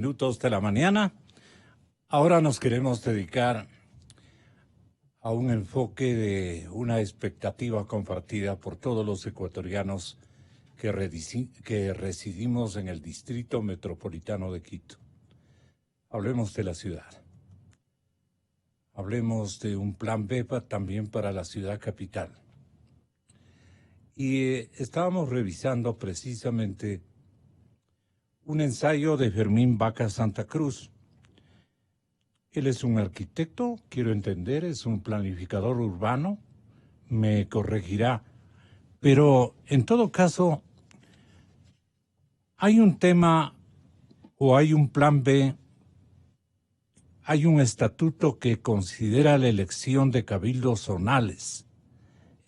Minutos de la mañana. Ahora nos queremos dedicar a un enfoque de una expectativa compartida por todos los ecuatorianos que residimos en el Distrito Metropolitano de Quito. Hablemos de la ciudad. Hablemos de un plan B también para la ciudad capital. Y estábamos revisando precisamente un ensayo de Fermín Vaca Santa Cruz. Él es un arquitecto, quiero entender, es un planificador urbano, me corregirá. Pero en todo caso, hay un tema o hay un plan B, hay un estatuto que considera la elección de cabildos zonales.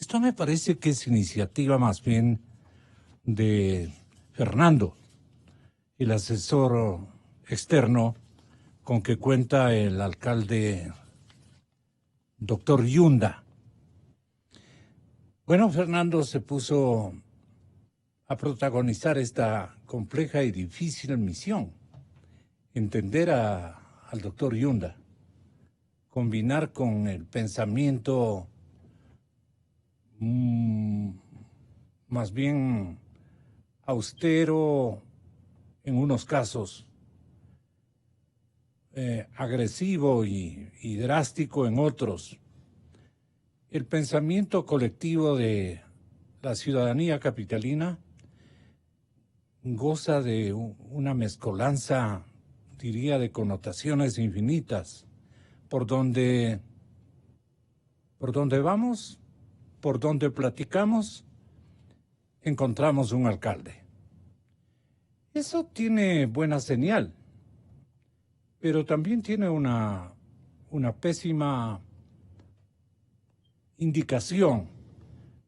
Esto me parece que es iniciativa más bien de Fernando, el asesor externo con que cuenta el alcalde doctor Yunda. Bueno, Fernando se puso a protagonizar esta compleja y difícil misión, entender al doctor Yunda, combinar con el pensamiento más bien austero en unos casos, agresivo y drástico en otros. El pensamiento colectivo de la ciudadanía capitalina goza de una mezcolanza, diría, de connotaciones infinitas. Por donde vamos, por donde platicamos, encontramos un alcalde. Eso tiene buena señal, pero también tiene una pésima indicación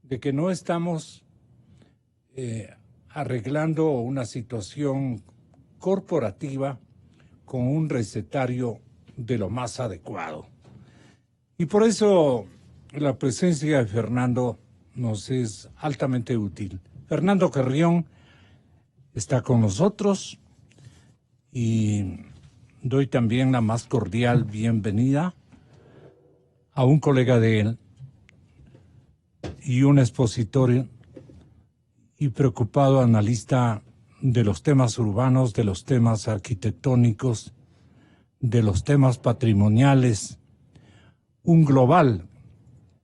de que no estamos arreglando una situación corporativa con un recetario de lo más adecuado. Y por eso la presencia de Fernando nos es altamente útil. Fernando Carrión está con nosotros y doy también la más cordial bienvenida a un colega de él y un expositor y preocupado analista de los temas urbanos, de los temas arquitectónicos, de los temas patrimoniales, un global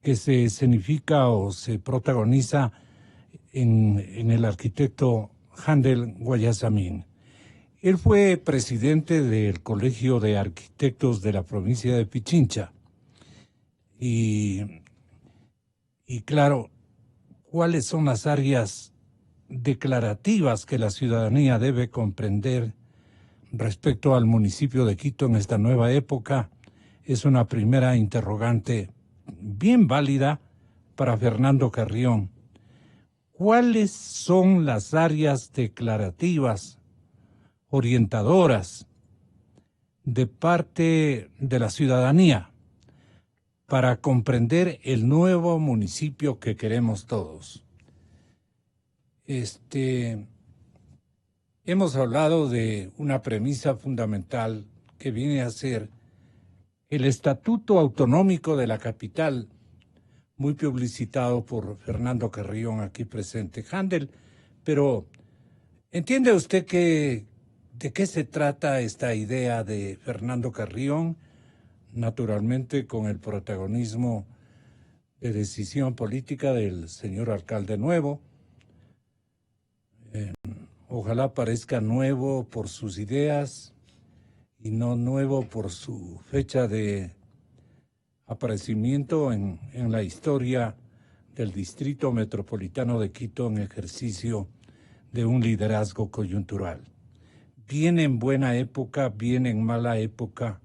que se escenifica o se protagoniza en el arquitecto Handel Guayasamín. Él fue presidente del Colegio de Arquitectos de la provincia de Pichincha. Y claro, ¿cuáles son las áreas declarativas que la ciudadanía debe comprender respecto al municipio de Quito en esta nueva época? Es una primera interrogante bien válida para Fernando Carrión. ¿Cuáles son las áreas declarativas, orientadoras, de parte de la ciudadanía para comprender el nuevo municipio que queremos todos? Hemos hablado de una premisa fundamental que viene a ser el Estatuto Autonómico de la Capital, muy publicitado por Fernando Carrión aquí presente. Handel, pero ¿entiende usted de qué se trata esta idea de Fernando Carrión? Naturalmente con el protagonismo de decisión política del señor alcalde nuevo. Ojalá parezca nuevo por sus ideas y no nuevo por su fecha de aparecimiento en la historia del Distrito Metropolitano de Quito en ejercicio de un liderazgo coyuntural. Viene en buena época, viene en mala época.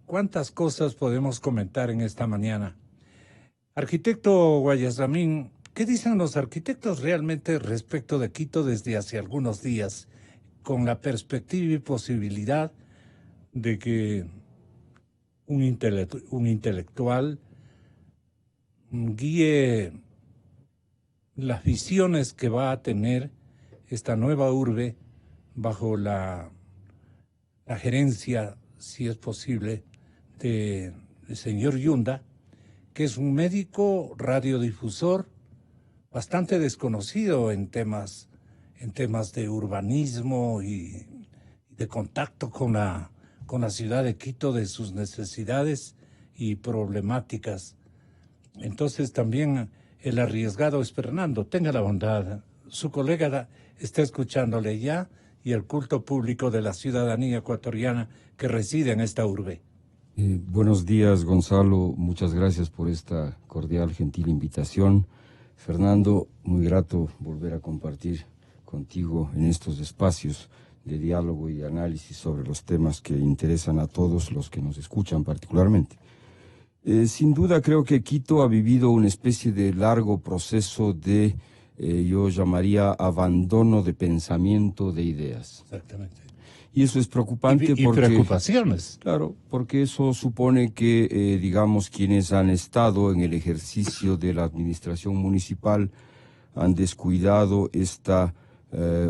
¿Cuántas cosas podemos comentar en esta mañana? Arquitecto Guayasamín, ¿qué dicen los arquitectos realmente respecto de Quito desde hace algunos días, con la perspectiva y posibilidad de que un intelectual guíe las visiones que va a tener esta nueva urbe bajo la gerencia, si es posible, del señor Yunda, que es un médico radiodifusor bastante desconocido en temas de urbanismo y de contacto con la ciudad de Quito, de sus necesidades y problemáticas. Entonces también el arriesgado es Fernando. Tenga la bondad, su colega está escuchándole ya, y el culto público de la ciudadanía ecuatoriana que reside en esta urbe. Buenos días, Gonzalo. Muchas gracias por esta cordial, gentil invitación. Fernando, muy grato volver a compartir contigo en estos espacios de diálogo y análisis sobre los temas que interesan a todos los que nos escuchan particularmente. Sin duda creo que Quito ha vivido una especie de largo proceso de, yo llamaría, abandono de pensamiento de ideas. Exactamente. Y eso es preocupante y porque... preocupaciones. Claro, porque eso supone que, digamos, quienes han estado en el ejercicio de la administración municipal han descuidado esta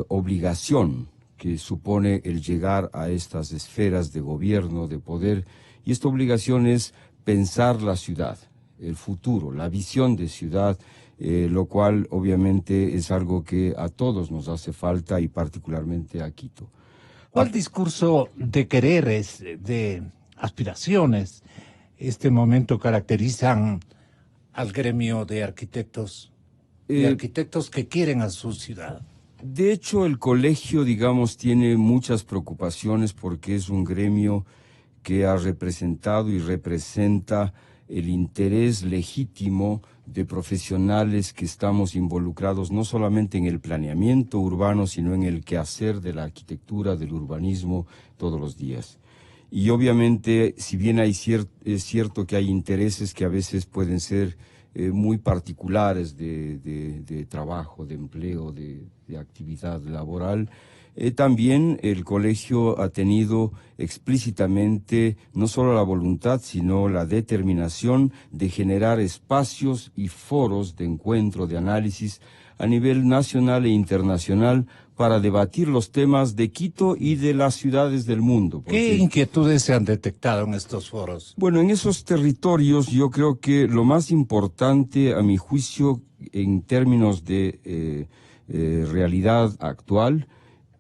obligación que supone el llegar a estas esferas de gobierno, de poder, y esta obligación es pensar la ciudad, el futuro, la visión de ciudad, lo cual obviamente es algo que a todos nos hace falta y particularmente a Quito. ¿Cuál discurso de quereres, de aspiraciones, este momento caracterizan al gremio de arquitectos que quieren a su ciudad? De hecho, el colegio, digamos, tiene muchas preocupaciones porque es un gremio que ha representado y representa el interés legítimo de profesionales que estamos involucrados no solamente en el planeamiento urbano, sino en el quehacer de la arquitectura, del urbanismo, todos los días. Y obviamente, si bien es cierto que hay intereses que a veces pueden ser muy particulares de trabajo, de empleo, de actividad laboral, también el colegio ha tenido explícitamente no solo la voluntad, sino la determinación de generar espacios y foros de encuentro, de análisis a nivel nacional e internacional para debatir los temas de Quito y de las ciudades del mundo. ¿Qué inquietudes se han detectado en estos foros? Bueno, en esos territorios yo creo que lo más importante, a mi juicio, en términos de realidad actual,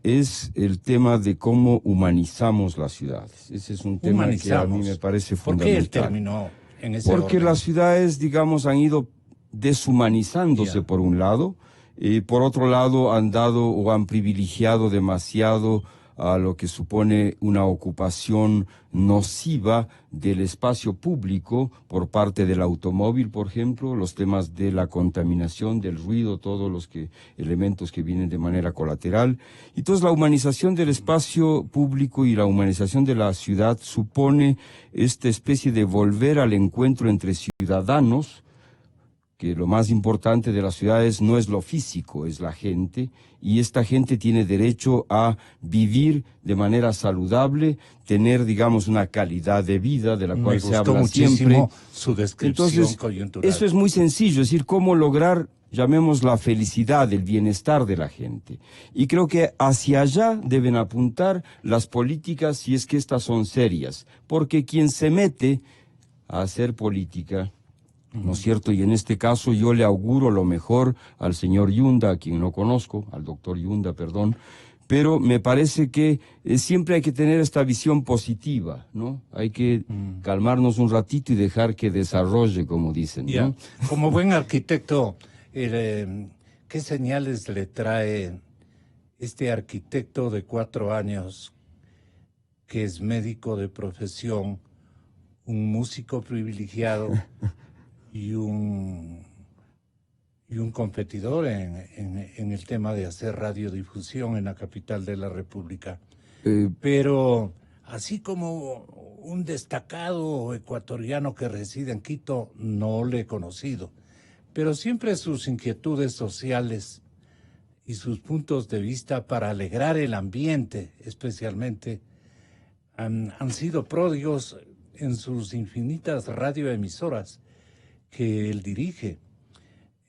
es el tema de cómo humanizamos las ciudades. Ese es un tema que a mí me parece fundamental. ¿Por qué el término en ese Porque orden? las ciudades, digamos, han ido deshumanizándose por un lado, y por otro lado han dado o han privilegiado demasiado a lo que supone una ocupación nociva del espacio público por parte del automóvil, por ejemplo, los temas de la contaminación, del ruido, todos los elementos que vienen de manera colateral. Entonces la humanización del espacio público y la humanización de la ciudad supone esta especie de volver al encuentro entre ciudadanos, que lo más importante de las ciudades no es lo físico, es la gente, y esta gente tiene derecho a vivir de manera saludable, tener, digamos, una calidad de vida de la cual se habla siempre. Me gustó muchísimo su descripción. Entonces, coyuntural. Eso es muy sencillo, es decir, cómo lograr, llamemos, la felicidad, el bienestar de la gente. Y creo que hacia allá deben apuntar las políticas si es que estas son serias, porque quien se mete a hacer política, ¿no es cierto? Y en este caso yo le auguro lo mejor al señor Yunda, a quien no conozco, al doctor Yunda, perdón, pero me parece que siempre hay que tener esta visión positiva, ¿no? Hay que calmarnos un ratito y dejar que desarrolle, como dicen, ¿no? Yeah. Como buen arquitecto, ¿qué señales le trae este arquitecto de 4 años que es médico de profesión, un músico privilegiado y un competidor en el tema de hacer radiodifusión en la capital de la República? Pero así como un destacado ecuatoriano que reside en Quito, no le he conocido. Pero siempre sus inquietudes sociales y sus puntos de vista para alegrar el ambiente, especialmente, han sido pródigos en sus infinitas radioemisoras que él dirige.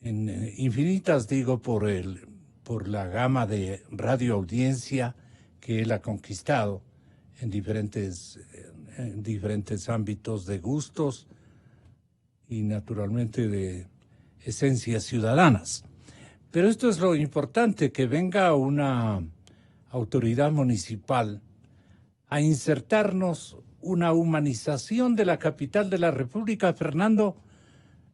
Infinitas, digo, por la gama de radioaudiencia que él ha conquistado en diferentes ámbitos de gustos y naturalmente de esencias ciudadanas. Pero esto es lo importante, que venga una autoridad municipal a insertarnos una humanización de la capital de la República. Fernando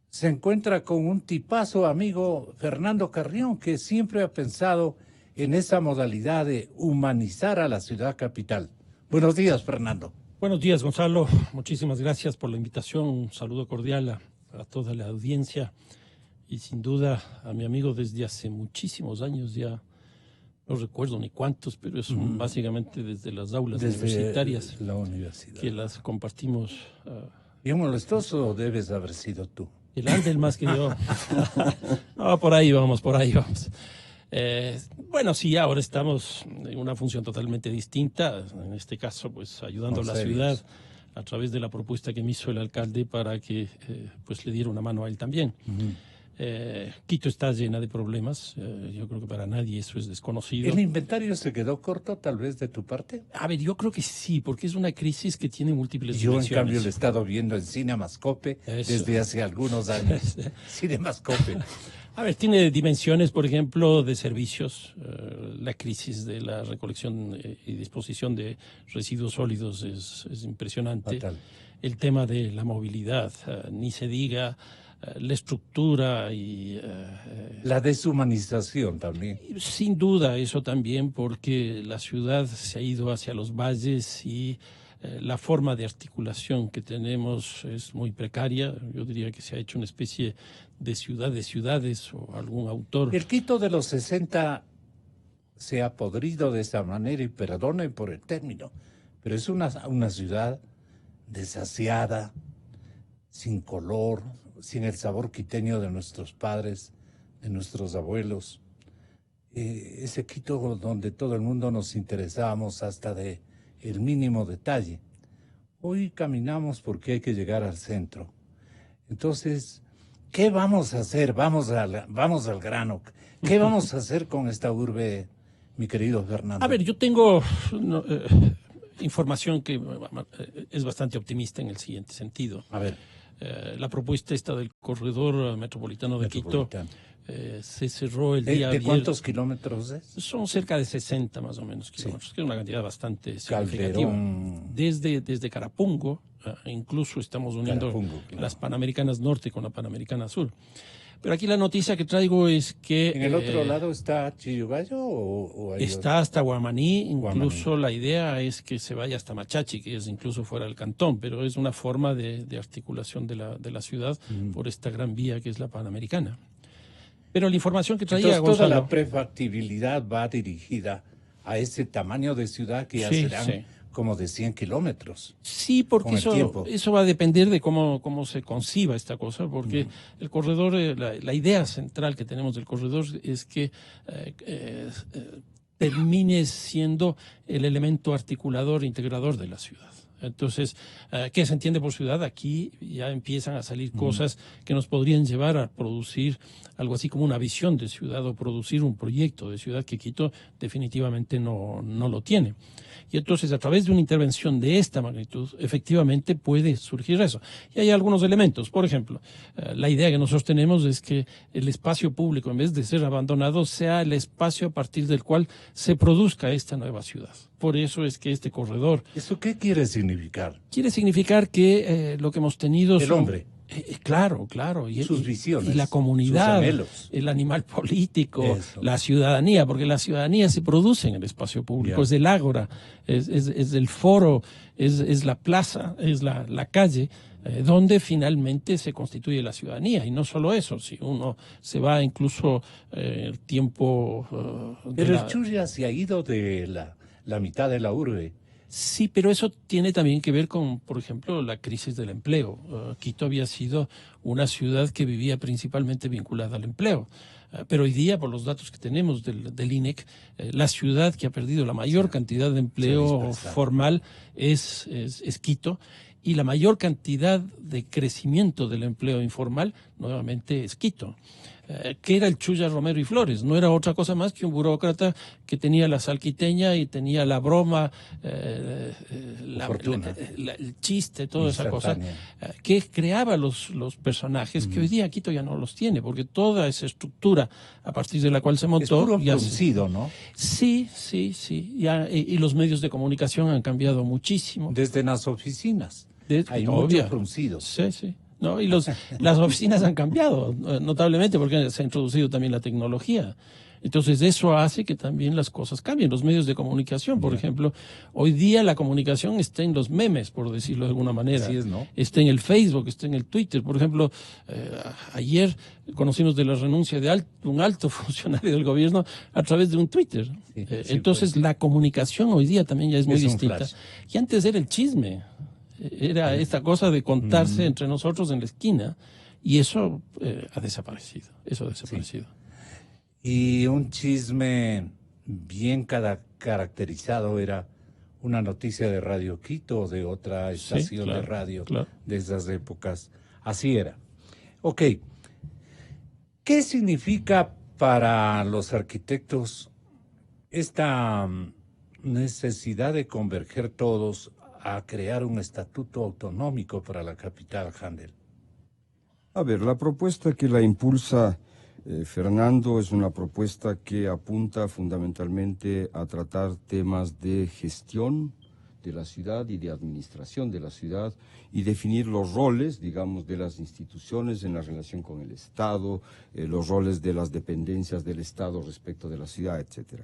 se encuentra con un tipazo, amigo Fernando Carrión, que siempre ha pensado en esa modalidad de humanizar a la ciudad capital. Buenos días, Fernando. Buenos días, Gonzalo. Muchísimas gracias por la invitación. Un saludo cordial a toda la audiencia y sin duda a mi amigo desde hace muchísimos años, ya no recuerdo ni cuántos, pero es básicamente desde las aulas universitarias la universidad, que las compartimos. Bien molestoso debes haber sido tú. El Andel más que yo. No, por ahí vamos, por ahí vamos. Bueno, sí, ahora estamos en una función totalmente distinta, en este caso pues ayudando a la ciudad a través de la propuesta que me hizo el alcalde para que pues le diera una mano a él también. Quito está llena de problemas, yo creo que para nadie eso es desconocido. ¿El inventario se quedó corto tal vez de tu parte? A ver, yo creo que sí, porque es una crisis que tiene múltiples dimensiones. Yo en cambio lo he estado viendo en Cinemascope desde hace algunos años. Cinemascope. A ver, tiene dimensiones, por ejemplo, de servicios. La crisis de la recolección y disposición de residuos sólidos es impresionante. Fatal. El tema de la movilidad, ni se diga. La estructura y... la deshumanización también. Sin duda, eso también, porque la ciudad se ha ido hacia los valles y la forma de articulación que tenemos es muy precaria. Yo diría que se ha hecho una especie de ciudad de ciudades, o algún autor... El Quito de los 60 se ha podrido de esa manera, y perdonen por el término, pero es una ciudad desasiada, sin color, sin el sabor quiteño de nuestros padres, de nuestros abuelos. Ese Quito donde todo el mundo nos interesábamos hasta de el mínimo detalle. Hoy caminamos porque hay que llegar al centro. Entonces, ¿qué vamos a hacer? Vamos al grano. ¿Qué vamos a hacer con esta urbe, mi querido Fernando? A ver, yo tengo información que es bastante optimista en el siguiente sentido. A ver. La propuesta esta del corredor metropolitano de Quito se cerró el día ¿De ayer. cuántos kilómetros es? Son cerca de 60 más o menos kilómetros, que es una cantidad bastante significativa. Calderón. Desde Carapungo, incluso estamos uniendo las Panamericanas Norte con la Panamericana Sur. Pero aquí la noticia que traigo es que... ¿En el otro lado está Chillugayo o está hasta Guamaní, incluso la idea es que se vaya hasta Machachi, que es incluso fuera del cantón, pero es una forma de articulación de la ciudad por esta gran vía que es la Panamericana. Pero la información que traía... Entonces, toda la prefactibilidad va dirigida a ese tamaño de ciudad que ya serán como de 100 kilómetros. Sí, porque eso va a depender de cómo se conciba esta cosa, porque el corredor, la idea central que tenemos del corredor es que termine siendo el elemento articulador, integrador de la ciudad. Entonces, ¿qué se entiende por ciudad? Aquí ya empiezan a salir cosas que nos podrían llevar a producir algo así como una visión de ciudad o producir un proyecto de ciudad que Quito definitivamente no lo tiene. Y entonces, a través de una intervención de esta magnitud, efectivamente puede surgir eso. Y hay algunos elementos. Por ejemplo, la idea que nosotros tenemos es que el espacio público, en vez de ser abandonado, sea el espacio a partir del cual se produzca esta nueva ciudad. Por eso es que este corredor... ¿Eso qué quiere significar? Quiere significar que lo que hemos tenido... El hombre. Claro. Y sus visiones. Y la comunidad, sus el animal político, la ciudadanía, porque la ciudadanía se produce en el espacio público, es el ágora, es el foro, es la plaza, es la calle, donde finalmente se constituye la ciudadanía. Y no solo eso, si uno se va incluso el tiempo... Pero el Churia se ha ido de la mitad de la urbe. Sí, pero eso tiene también que ver con, por ejemplo, la crisis del empleo. Quito había sido una ciudad que vivía principalmente vinculada al empleo. Pero hoy día, por los datos que tenemos del INEC, la ciudad que ha perdido la mayor cantidad de empleo formal es Quito, y la mayor cantidad de crecimiento del empleo informal nuevamente es Quito. ¿qué era el Chuya Romero y Flores? No era otra cosa más que un burócrata que tenía la salquiteña y tenía la broma, el chiste, toda esa cosa, que creaba los personajes que hoy día Quito ya no los tiene, porque toda esa estructura a partir de la cual se montó... Es puro producido, ¿no? Sí. Ya, y los medios de comunicación han cambiado muchísimo. Desde las oficinas. Hay obvio. muchos producidos. Sí. ¿No? Y las oficinas han cambiado notablemente porque se ha introducido también la tecnología. Entonces eso hace que también las cosas cambien. Los medios de comunicación, por ejemplo, hoy día la comunicación está en los memes, por decirlo de alguna manera. Así es, ¿no? Está en el Facebook, está en el Twitter. Por ejemplo, ayer conocimos de la renuncia de un alto funcionario del gobierno a través de un Twitter. Entonces la comunicación hoy día también ya es muy distinta. Y antes era el chisme. Era esta cosa de contarse entre nosotros en la esquina, y eso ha desaparecido. Sí. Y un chisme bien caracterizado era una noticia de Radio Quito o de otra estación de radio de esas épocas. Así era. Ok. ¿Qué significa para los arquitectos esta necesidad de converger todos a crear un estatuto autonómico para la capital, Handel? A ver, la propuesta que la impulsa Fernando es una propuesta que apunta fundamentalmente a tratar temas de gestión de la ciudad y de administración de la ciudad y definir los roles, digamos, de las instituciones en la relación con el Estado, los roles de las dependencias del Estado respecto de la ciudad, etcétera.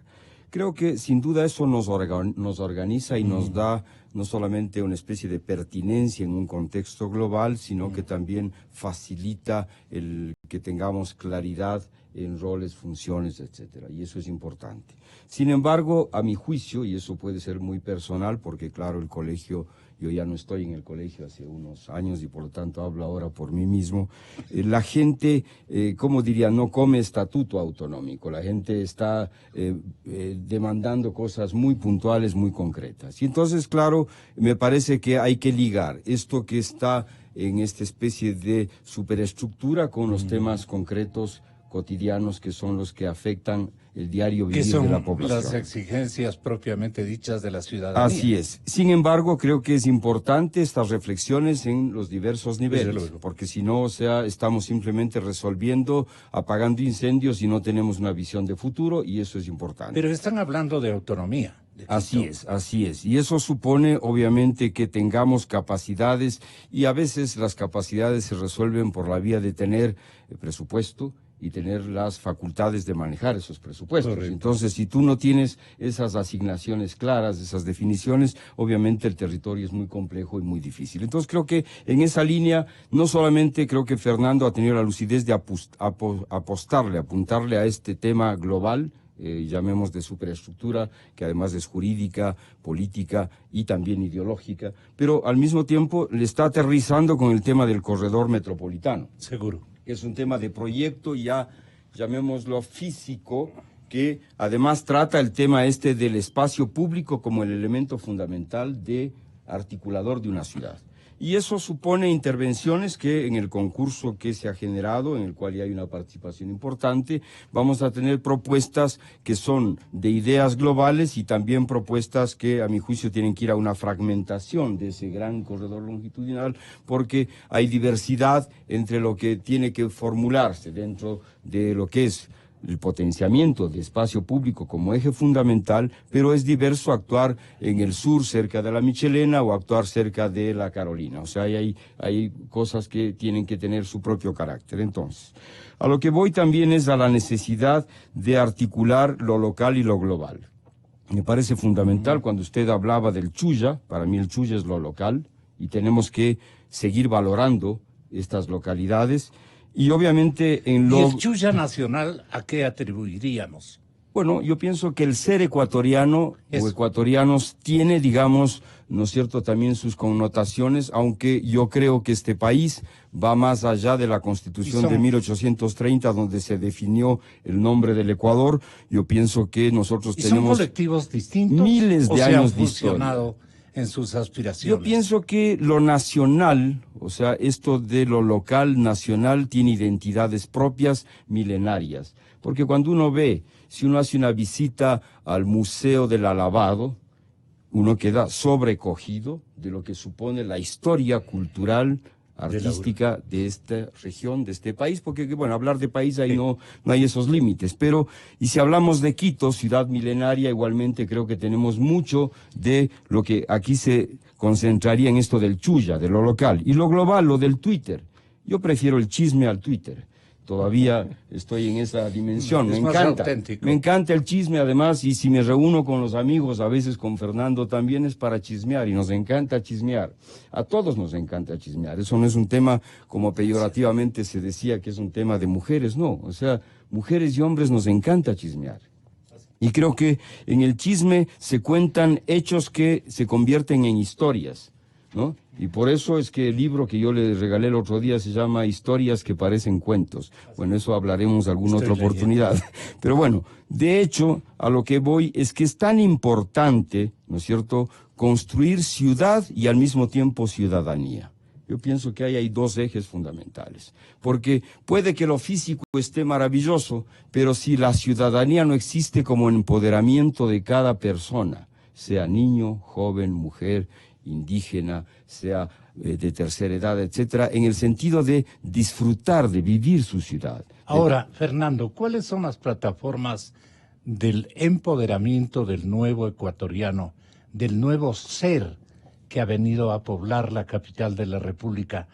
Creo que sin duda eso nos organiza y nos da no solamente una especie de pertinencia en un contexto global, sino que también facilita el que tengamos claridad en roles, funciones, etcétera. Y eso es importante. Sin embargo, a mi juicio, y eso puede ser muy personal, porque claro, el colegio, yo ya no estoy en el colegio hace unos años y por lo tanto hablo ahora por mí mismo, la gente, ¿cómo diría?, no come estatuto autonómico. La gente está demandando cosas muy puntuales, muy concretas. Y entonces, claro, me parece que hay que ligar esto que está en esta especie de superestructura con los temas concretos cotidianos que son los que afectan el diario vivir de la población. Las exigencias propiamente dichas de la ciudadanía. Así es. Sin embargo, creo que es importante estas reflexiones en los diversos niveles, porque si no, estamos simplemente resolviendo, apagando incendios y no tenemos una visión de futuro, y eso es importante. Pero están hablando de autonomía. Así es. Y eso supone, obviamente, que tengamos capacidades, y a veces las capacidades se resuelven por la vía de tener presupuesto y tener las facultades de manejar esos presupuestos. Correcto. Entonces, si tú no tienes esas asignaciones claras, esas definiciones, obviamente el territorio es muy complejo y muy difícil. Entonces, creo que en esa línea, no solamente creo que Fernando ha tenido la lucidez de apuntarle a este tema global, llamemos de superestructura, que además es jurídica, política y también ideológica, pero al mismo tiempo le está aterrizando con el tema del corredor metropolitano. Seguro. Es un tema de proyecto ya, llamémoslo físico, que además trata el tema del espacio público como el elemento fundamental de articulador de una ciudad. Y eso supone intervenciones que en el concurso que se ha generado, en el cual ya hay una participación importante, vamos a tener propuestas que son de ideas globales y también propuestas que a mi juicio tienen que ir a una fragmentación de ese gran corredor longitudinal, porque hay diversidad entre lo que tiene que formularse dentro de lo que es el potenciamiento de espacio público como eje fundamental, pero es diverso actuar en el sur cerca de la Michelena o actuar cerca de la Carolina. O sea, hay cosas que tienen que tener su propio carácter. Entonces, a lo que voy también es a la necesidad de articular lo local y lo global. Me parece fundamental cuando usted hablaba del Chuya, para mí el Chuya es lo local y tenemos que seguir valorando estas localidades. Y obviamente en lo... ¿Y el Chuya nacional a qué atribuiríamos? Bueno, yo pienso que el ser ecuatoriano o ecuatorianos tiene, digamos, ¿no es cierto?, también sus connotaciones, aunque yo creo que este país va más allá de la Constitución de 1830, donde se definió el nombre del Ecuador. Yo pienso que nosotros tenemos colectivos distintos, miles de años de historia. en sus aspiraciones. Yo pienso que lo nacional, o sea, esto de lo local, nacional, tiene identidades propias milenarias. Porque cuando uno ve, si uno hace una visita al Museo del Alabado, uno queda sobrecogido de lo que supone la historia cultural, artística de esta región, de este país, porque, bueno, hablar de país ahí no hay esos límites, pero, y si hablamos de Quito, ciudad milenaria, igualmente creo que tenemos mucho de lo que aquí se concentraría en esto del chulla, de lo local, y lo global, lo del Twitter. Yo prefiero el chisme al Twitter. Todavía estoy en esa dimensión, me encanta el chisme además, y si me reúno con los amigos, a veces con Fernando también es para chismear, y nos encanta chismear, a todos nos encanta chismear, eso no es un tema como peyorativamente se decía que es un tema de mujeres, no, o sea, mujeres y hombres nos encanta chismear. Y creo que en el chisme se cuentan hechos que se convierten en historias, ¿no? Y por eso es que el libro que yo le regalé el otro día se llama Historias que parecen cuentos. Bueno, eso hablaremos alguna otra oportunidad. Pero bueno, de hecho, a lo que voy es que es tan importante, ¿no es cierto?, construir ciudad y al mismo tiempo ciudadanía. Yo pienso que ahí hay dos ejes fundamentales, porque puede que lo físico esté maravilloso, pero si la ciudadanía no existe como empoderamiento de cada persona, sea niño, joven, mujer, indígena, sea de tercera edad, etcétera, en el sentido de disfrutar, de vivir su ciudad. Ahora, Fernando, ¿cuáles son las plataformas del empoderamiento del nuevo ecuatoriano, del nuevo ser que ha venido a poblar la capital de la República,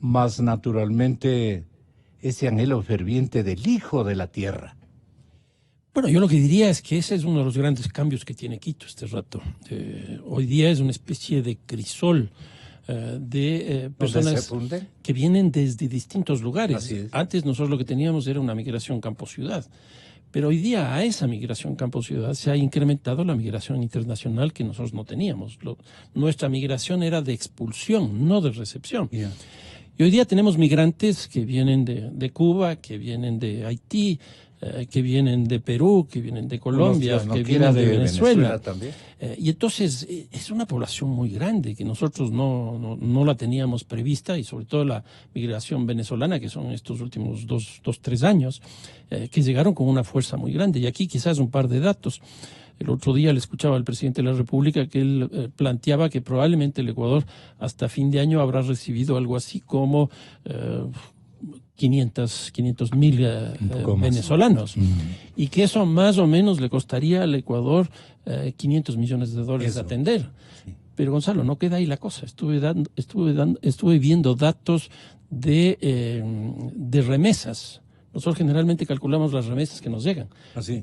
más naturalmente ese anhelo ferviente del hijo de la tierra? Bueno, yo lo que diría es que ese es uno de los grandes cambios que tiene Quito este rato. Hoy día es una especie de crisol de personas que vienen desde distintos lugares. Antes nosotros lo que teníamos era una migración campo-ciudad, pero hoy día a esa migración campo-ciudad se ha incrementado la migración internacional que nosotros no teníamos. Nuestra migración era de expulsión, no de recepción. Y hoy día tenemos migrantes que vienen de Cuba, que vienen de Haití, que vienen de Perú, que vienen de Colombia, que vienen de Venezuela también. Y entonces es una población muy grande que nosotros no la teníamos prevista, y sobre todo la migración venezolana, que son estos últimos 3 años, que llegaron con una fuerza muy grande. Y aquí quizás un par de datos. El otro día le escuchaba al presidente de la República que él planteaba que probablemente el Ecuador hasta fin de año habrá recibido algo así como 500.000 venezolanos, y que eso más o menos le costaría al Ecuador $500 millones de atender. Sí. Pero Gonzalo, no queda ahí la cosa. Estuve viendo datos de remesas. Nosotros generalmente calculamos las remesas que nos llegan,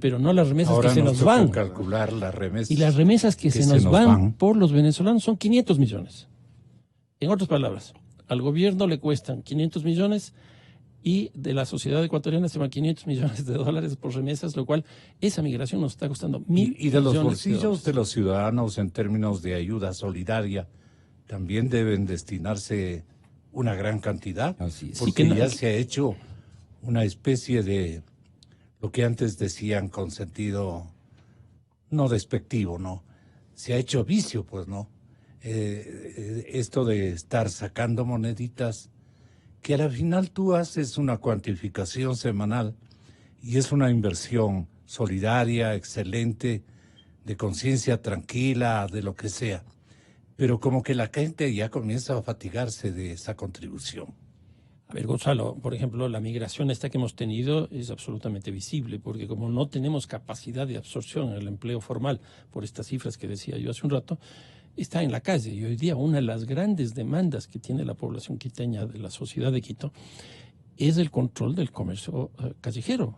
pero no las remesas que se nos van. Calcular las remesas. Y las remesas que se nos van por los venezolanos son 500 millones. En otras palabras, al gobierno le cuestan 500 millones y de la sociedad ecuatoriana se van $500 millones por remesas, lo cual esa migración nos está costando 1.000 millones. Y de los bolsillos de los ciudadanos en términos de ayuda solidaria también deben destinarse una gran cantidad, porque ya se ha hecho una especie de lo que antes decían con sentido no despectivo, ¿no? Se ha hecho vicio, pues, ¿no? Esto de estar sacando moneditas, que al final tú haces una cuantificación semanal y es una inversión solidaria, excelente, de conciencia tranquila, de lo que sea. Pero como que la gente ya comienza a fatigarse de esa contribución. A ver, Gonzalo, por ejemplo, la migración esta que hemos tenido es absolutamente visible, porque como no tenemos capacidad de absorción en el empleo formal, por estas cifras que decía yo hace un rato, está en la calle. Y hoy día una de las grandes demandas que tiene la población quiteña de la sociedad de Quito es el control del comercio callejero.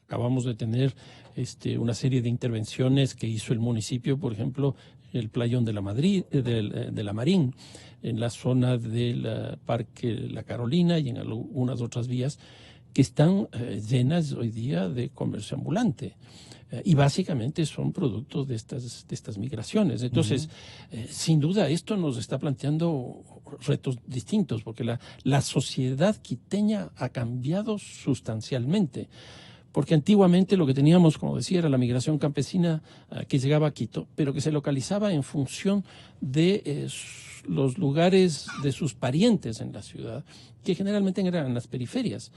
Acabamos de tener una serie de intervenciones que hizo el municipio, por ejemplo, el playón de la Marín, en la zona del Parque La Carolina y en algunas otras vías que están llenas hoy día de comercio ambulante. Y básicamente son productos de estas migraciones. Entonces, sin duda, esto nos está planteando retos distintos, porque la sociedad quiteña ha cambiado sustancialmente. Porque antiguamente lo que teníamos, como decía, era la migración campesina que llegaba a Quito, pero que se localizaba en función de los lugares de sus parientes en la ciudad, que generalmente eran en las periferias.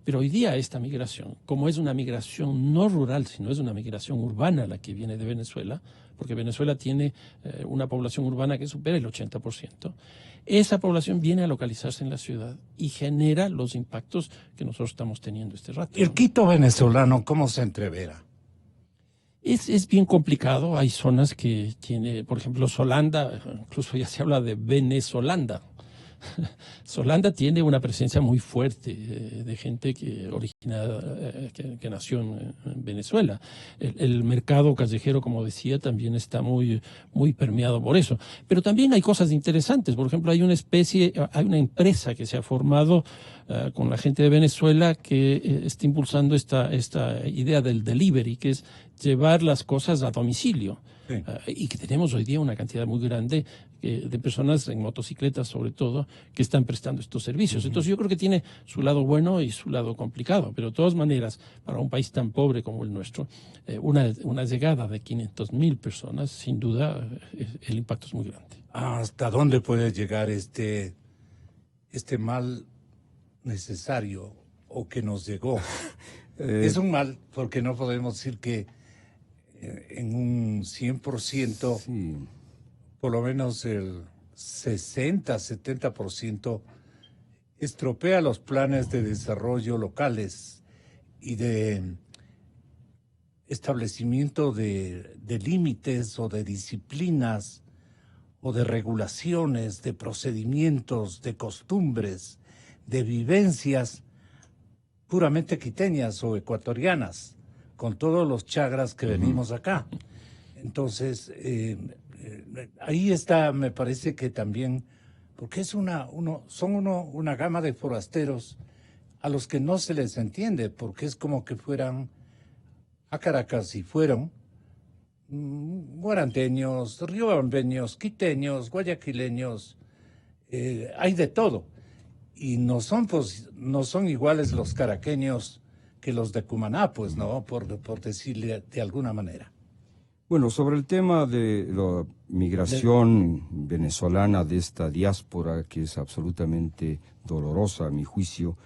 Pero hoy día esta migración, como es una migración no rural, sino es una migración urbana la que viene de Venezuela, porque Venezuela tiene una población urbana que supera el 80%, esa población viene a localizarse en la ciudad y genera los impactos que nosotros estamos teniendo este rato. El Quito venezolano, ¿cómo se entrevera? Es bien complicado. Hay zonas que tiene, por ejemplo, Solanda, incluso ya se habla de Venezolanda. Solanda tiene una presencia muy fuerte de gente que nació en Venezuela. El mercado callejero, como decía, también está muy permeado por eso. Pero también hay cosas interesantes. Por ejemplo, hay una empresa que se ha formado con la gente de Venezuela que está impulsando esta idea del delivery, que es llevar las cosas a domicilio. Sí. Y que tenemos hoy día una cantidad muy grande de personas en motocicletas, sobre todo, que están prestando estos servicios. Entonces yo creo que tiene su lado bueno y su lado complicado, pero de todas maneras, para un país tan pobre como el nuestro, una llegada de 500.000 personas, sin duda, el impacto es muy grande. ¿Hasta dónde puede llegar este mal necesario o que nos llegó? Es un mal porque no podemos decir que en un 100%, sí, por lo menos el 60-70% estropea los planes de desarrollo locales y de establecimiento de límites o de disciplinas o de regulaciones, de procedimientos, de costumbres, de vivencias puramente quiteñas o ecuatorianas, con todos los chagras que venimos acá. Entonces, ahí está, me parece que también, porque son una gama de forasteros a los que no se les entiende, porque es como que fueran a Caracas y fueron guaranteños, riobambeños, quiteños, guayaquileños, hay de todo. Y no son iguales los caraqueños que los de Cumaná, pues, ¿no? Por decirle de alguna manera. Bueno, sobre el tema de la migración venezolana, de esta diáspora que es absolutamente dolorosa a mi juicio,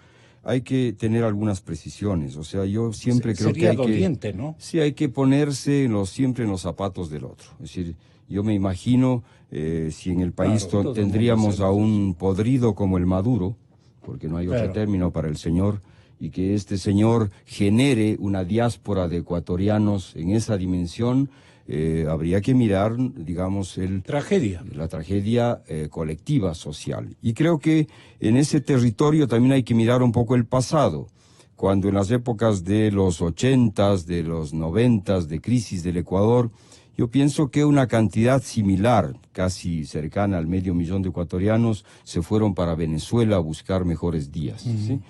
hay que tener algunas precisiones. O sea, yo siempre creo que hay doliente, ¿no? Sí, hay que ponerse siempre en los zapatos del otro. Es decir, yo me imagino si en el país tendríamos a un podrido como el Maduro, porque no hay otro término para el señor, y que este señor genere una diáspora de ecuatorianos en esa dimensión, habría que mirar, digamos, la tragedia colectiva social. Y creo que en ese territorio también hay que mirar un poco el pasado, cuando en las épocas de los 80s, de los 90s, de crisis del Ecuador, yo pienso que una cantidad similar, casi cercana al 500.000 de ecuatorianos, se fueron para Venezuela a buscar mejores días, ¿sí?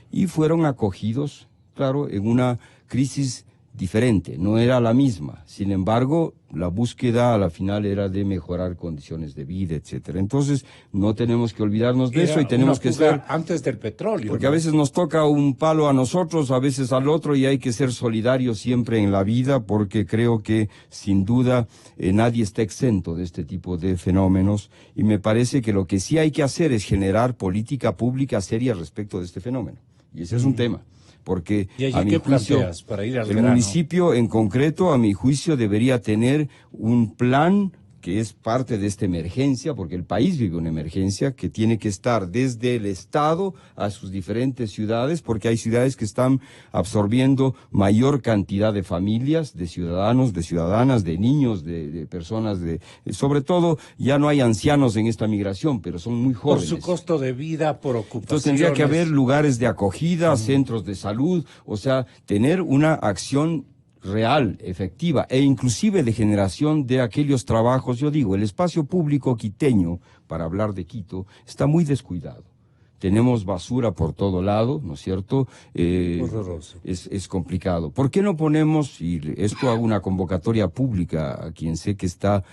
Y fueron acogidos, claro, en una crisis diferente, no era la misma. Sin embargo, la búsqueda a la final era de mejorar condiciones de vida, etcétera. Entonces, no tenemos que olvidarnos de eso y tenemos que ser antes del petróleo. Porque a veces nos toca un palo a nosotros, a veces al otro, y hay que ser solidarios siempre en la vida, porque creo que sin duda nadie está exento de este tipo de fenómenos, y me parece que lo que sí hay que hacer es generar política pública seria respecto de este fenómeno. Y ese es un tema. Porque a mi juicio, para ir al grano, municipio en concreto, a mi juicio, debería tener un plan que es parte de esta emergencia, porque el país vive una emergencia que tiene que estar desde el Estado a sus diferentes ciudades, porque hay ciudades que están absorbiendo mayor cantidad de familias, de ciudadanos, de ciudadanas, de niños, de personas, sobre todo ya no hay ancianos en esta migración, pero son muy jóvenes. Por su costo de vida, por ocupación. Entonces tendría que haber lugares de acogida, centros de salud, o sea, tener una acción real, efectiva e inclusive de generación de aquellos trabajos. Yo digo, el espacio público quiteño, para hablar de Quito, está muy descuidado. Tenemos basura por todo lado, ¿no es cierto? Horroroso. Es complicado. ¿Por qué no ponemos, y esto hago una convocatoria pública a quien sé que está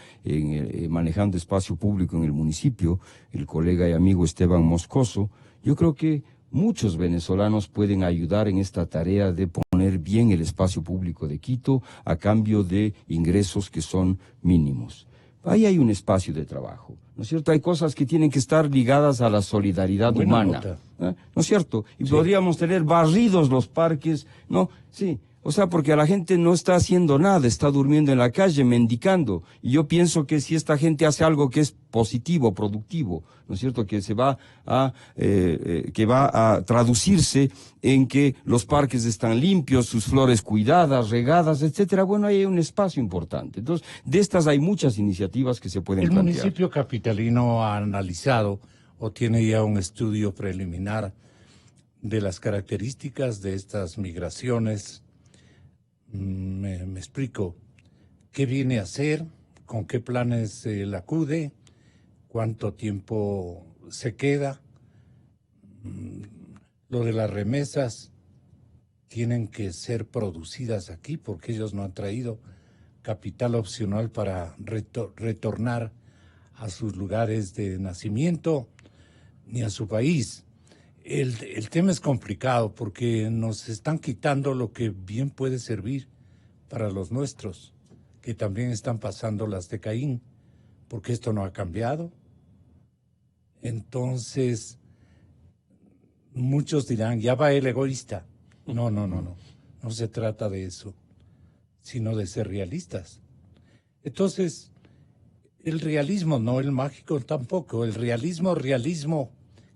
manejando espacio público en el municipio, el colega y amigo Esteban Moscoso? Yo creo que muchos venezolanos pueden ayudar en esta tarea de poner bien el espacio público de Quito a cambio de ingresos que son mínimos. Ahí hay un espacio de trabajo, ¿no es cierto? Hay cosas que tienen que estar ligadas a la solidaridad humana, ¿no es cierto? Y sí, podríamos tener barridos los parques, ¿no? Sí. O sea, porque a la gente no está haciendo nada, está durmiendo en la calle, mendicando. Y yo pienso que si esta gente hace algo que es positivo, productivo, ¿no es cierto?, que va a traducirse en que los parques están limpios, sus flores cuidadas, regadas, etcétera. Bueno, ahí hay un espacio importante. Entonces, de estas hay muchas iniciativas que se pueden plantear. ¿El municipio capitalino ha analizado o tiene ya un estudio preliminar de las características de estas migraciones? Me explico. ¿Qué viene a hacer? ¿Con qué planes la acude? ¿Cuánto tiempo se queda? Lo de las remesas tienen que ser producidas aquí porque ellos no han traído capital opcional para retornar a sus lugares de nacimiento ni a su país. El tema es complicado porque nos están quitando lo que bien puede servir para los nuestros, que también están pasando las de Caín, porque esto no ha cambiado. Entonces, muchos dirán, ya va el egoísta. No se trata de eso, sino de ser realistas. Entonces, el realismo, no el mágico tampoco, el realismo,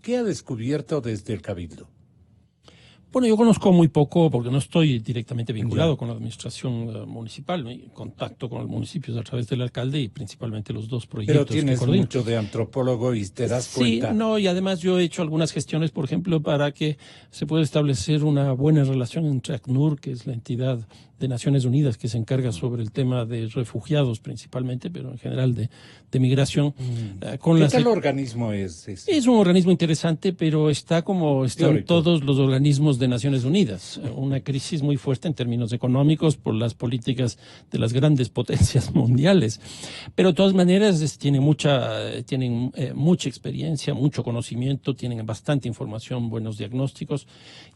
¿qué ha descubierto desde el Cabildo? Bueno, yo conozco muy poco porque no estoy directamente vinculado con la administración municipal. Mi contacto con los municipios a través del alcalde y principalmente los dos proyectos. Pero tienes mucho de antropólogo y te das cuenta. Sí, no, y además yo he hecho algunas gestiones, por ejemplo, para que se pueda establecer una buena relación entre ACNUR, que es la entidad de Naciones Unidas que se encarga sobre el tema de refugiados principalmente, pero en general de migración. ¿Qué tal organismo es ese? Es un organismo interesante, pero está como están teórico. Todos los organismos de Naciones Unidas. Una crisis muy fuerte en términos económicos por las políticas de las grandes potencias mundiales. Pero de todas maneras tienen mucha experiencia, mucho conocimiento, tienen bastante información, buenos diagnósticos,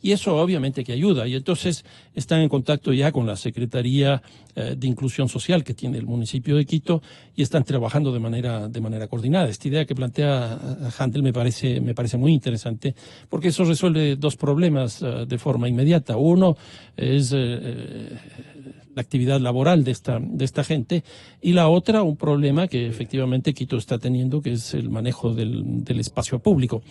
y eso obviamente que ayuda. Y entonces están en contacto ya con la Secretaría de Inclusión Social que tiene el municipio de Quito y están trabajando de manera coordinada. Esta idea que plantea Handel me parece muy interesante porque eso resuelve dos problemas de forma inmediata. Uno es la actividad laboral de esta gente, y la otra, un problema que efectivamente Quito está teniendo, que es el manejo del espacio público.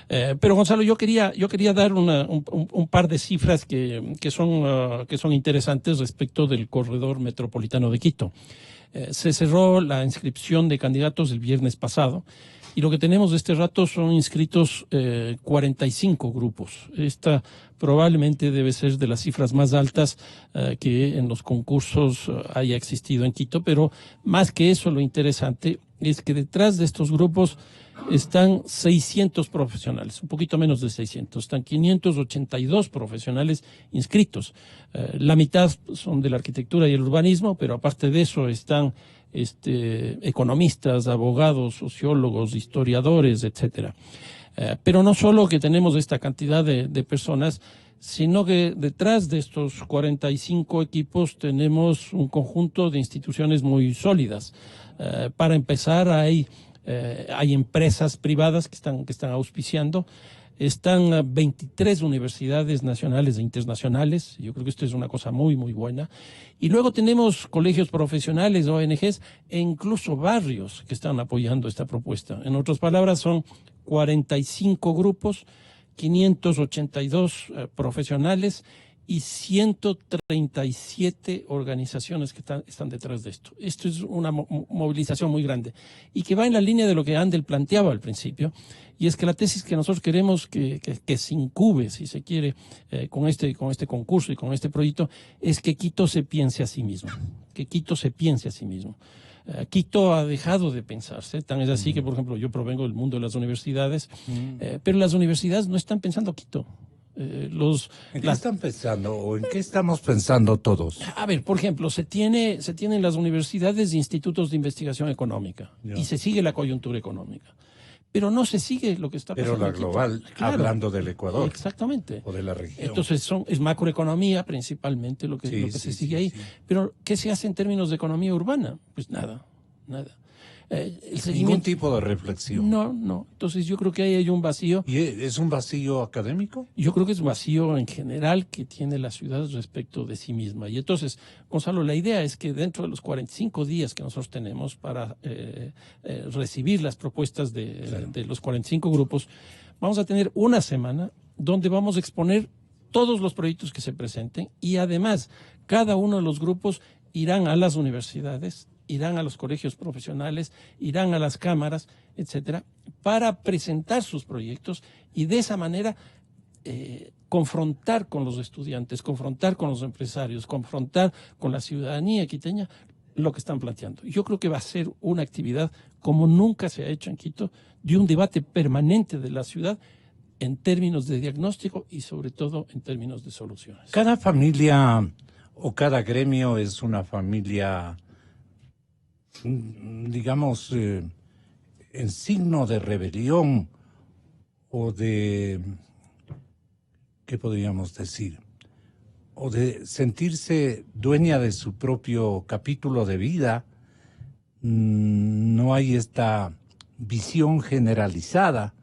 Pero Gonzalo, yo quería dar un par de cifras que son interesantes respecto del corredor metropolitano de Quito. Se cerró la inscripción de candidatos el viernes pasado y lo que tenemos de este rato son inscritos 45 grupos. Esta probablemente debe ser de las cifras más altas que en los concursos haya existido en Quito, pero más que eso, lo interesante es que detrás de estos grupos están 600 profesionales, un poquito menos de 600, están 582 profesionales inscritos. La mitad son de la arquitectura y el urbanismo, pero aparte de eso están economistas, abogados, sociólogos, historiadores, etcétera. Pero no solo que tenemos esta cantidad de personas, sino que detrás de estos 45 equipos tenemos un conjunto de instituciones muy sólidas. Para empezar, hay empresas privadas que están auspiciando. Están 23 universidades nacionales e internacionales. Yo creo que esto es una cosa muy, muy buena. Y luego tenemos colegios profesionales, ONGs e incluso barrios que están apoyando esta propuesta. En otras palabras, son 45 grupos, 582 profesionales y 137 organizaciones que están detrás de esto. Esto es una movilización muy grande y que va en la línea de lo que Handel planteaba al principio, y es que la tesis que nosotros queremos que se incube, si se quiere, con este concurso y con este proyecto, es que Quito se piense a sí mismo, Quito ha dejado de pensarse, tan es así que, por ejemplo, yo provengo del mundo de las universidades, pero las universidades no están pensando Quito. ¿En qué están pensando o en qué estamos pensando todos? A ver, por ejemplo, se tienen las universidades e institutos de investigación económica y se sigue la coyuntura económica. pero no se sigue lo que está pasando. Pero la en Quito. global, Claro, hablando del Ecuador. Exactamente. O de la región. Entonces es macroeconomía principalmente lo que se sigue ahí. Pero ¿qué se hace en términos de economía urbana? Pues nada. El seguimiento, ningún tipo de reflexión. No. Entonces yo creo que ahí hay un vacío. ¿Y es un vacío académico? Yo creo que es vacío en general que tiene la ciudad respecto de sí misma. Y entonces, Gonzalo, la idea es que dentro de los 45 días que nosotros tenemos para recibir las propuestas de los 45 grupos, vamos a tener una semana donde vamos a exponer todos los proyectos que se presenten y además cada uno de los grupos irán a las universidades, irán a los colegios profesionales, irán a las cámaras, etcétera, para presentar sus proyectos y de esa manera confrontar con los estudiantes, confrontar con los empresarios, confrontar con la ciudadanía quiteña lo que están planteando. Yo creo que va a ser una actividad como nunca se ha hecho en Quito, de un debate permanente de la ciudad en términos de diagnóstico y sobre todo en términos de soluciones. Cada familia o cada gremio es una familia, digamos, en signo de rebelión o de, ¿qué podríamos decir? O de sentirse dueña de su propio capítulo de vida. No hay esta visión generalizada,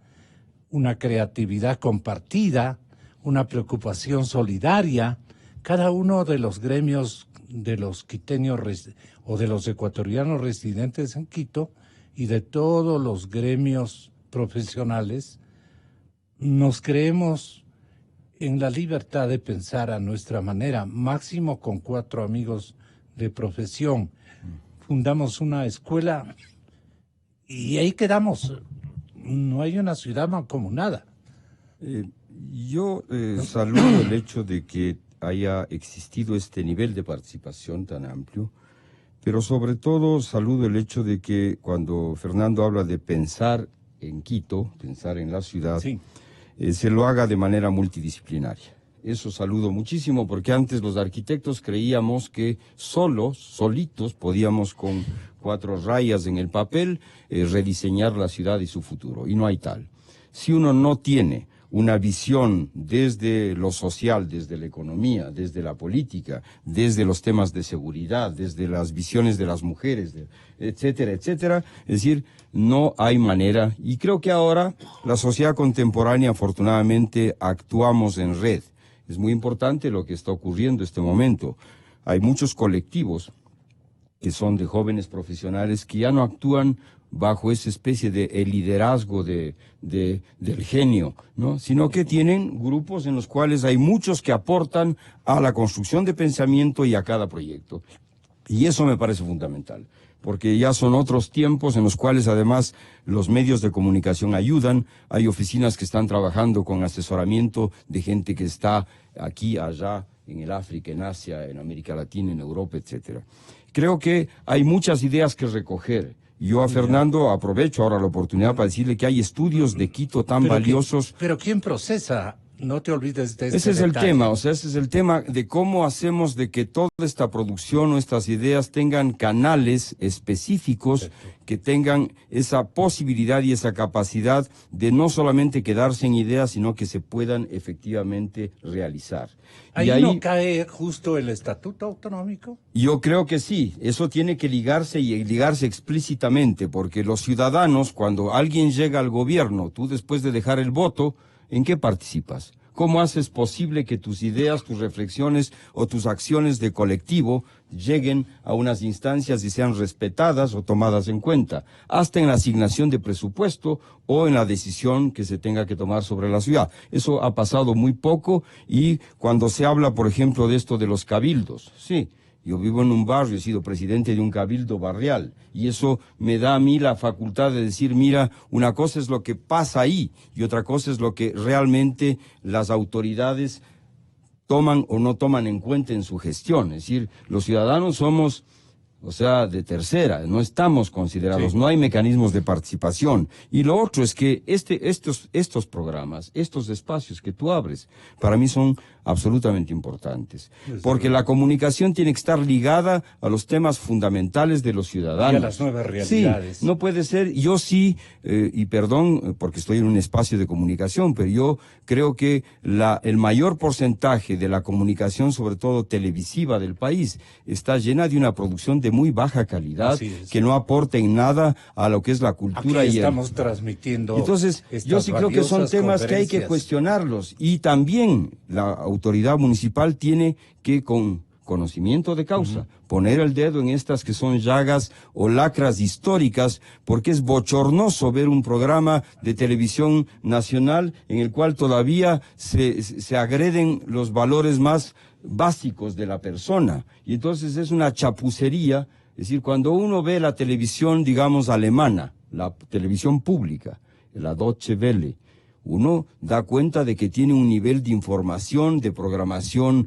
una creatividad compartida, una preocupación solidaria. Cada uno de los gremios de los quiteños o de los ecuatorianos residentes en Quito y de todos los gremios profesionales nos creemos en la libertad de pensar a nuestra manera, máximo con 4 amigos de profesión. Fundamos una escuela y ahí quedamos. No hay una ciudad mancomunada. Yo saludo el hecho de que haya existido este nivel de participación tan amplio, pero sobre todo saludo el hecho de que cuando Fernando habla de pensar en Quito, pensar en la ciudad, Sí. Se lo haga de manera multidisciplinaria. Eso saludo muchísimo, porque antes los arquitectos creíamos que solitos, podíamos con 4 rayas en el papel rediseñar la ciudad y su futuro, y no hay tal. Si uno no tiene una visión desde lo social, desde la economía, desde la política, desde los temas de seguridad, desde las visiones de las mujeres, etcétera, etcétera. Es decir, no hay manera. Y creo que ahora la sociedad contemporánea, afortunadamente, actuamos en red. Es muy importante lo que está ocurriendo en este momento. Hay muchos colectivos que son de jóvenes profesionales que ya no actúan bajo esa especie de liderazgo del genio, ¿no? Sino que tienen grupos en los cuales hay muchos que aportan a la construcción de pensamiento y a cada proyecto. Y eso me parece fundamental, porque ya son otros tiempos en los cuales además los medios de comunicación ayudan, hay oficinas que están trabajando con asesoramiento de gente que está aquí, allá, en el África, en Asia, en América Latina, en Europa, etcétera. Creo que hay muchas ideas que recoger. Yo a Fernando aprovecho ahora la oportunidad para decirle que hay estudios de Quito tan valiosos. Pero ¿quién procesa? No te olvides de Ese es el detalle. tema, ese es el tema de cómo hacemos de que toda esta producción o estas ideas tengan canales específicos que tengan esa posibilidad y esa capacidad de no solamente quedarse en ideas, sino que se puedan efectivamente realizar. ¿Ahí y ahí no cae justo el estatuto autonómico? Yo creo que sí, eso tiene que ligarse y ligarse explícitamente, porque los ciudadanos, cuando alguien llega al gobierno, tú después de dejar el voto, ¿en qué participas? ¿Cómo haces posible que tus ideas, tus reflexiones o tus acciones de colectivo lleguen a unas instancias y sean respetadas o tomadas en cuenta? Hasta en la asignación de presupuesto o en la decisión que se tenga que tomar sobre la ciudad. Eso ha pasado muy poco y cuando se habla, por ejemplo, de esto de los cabildos, sí. Yo vivo en un barrio, he sido presidente de un cabildo barrial y eso me da a mí la facultad de decir, mira, una cosa es lo que pasa ahí y otra cosa es lo que realmente las autoridades toman o no toman en cuenta en su gestión. Es decir, los ciudadanos somos o sea, de tercera, no estamos considerados, Sí. no hay mecanismos de participación. Y lo otro es que estos programas, estos espacios que tú abres, para mí son absolutamente importantes. Porque la comunicación tiene que estar ligada a los temas fundamentales de los ciudadanos. Y a las nuevas realidades. Sí, no puede ser, yo sí, y perdón, porque estoy en un espacio de comunicación, pero yo creo que el mayor porcentaje de la comunicación, sobre todo televisiva del país, está llena de una producción de muy baja calidad, que no aporta en nada a lo que es la cultura. Aquí estamos transmitiendo. Entonces, yo sí creo que son temas que hay que cuestionarlos. Y también la autoridad municipal tiene que, con conocimiento de causa, poner el dedo en estas que son llagas o lacras históricas, porque es bochornoso ver un programa de televisión nacional en el cual todavía se agreden los valores más básicos de la persona. Y entonces es una chapucería. Es decir, cuando uno ve la televisión, digamos, alemana, la televisión pública, la Deutsche Welle, uno da cuenta de que tiene un nivel de información, de programación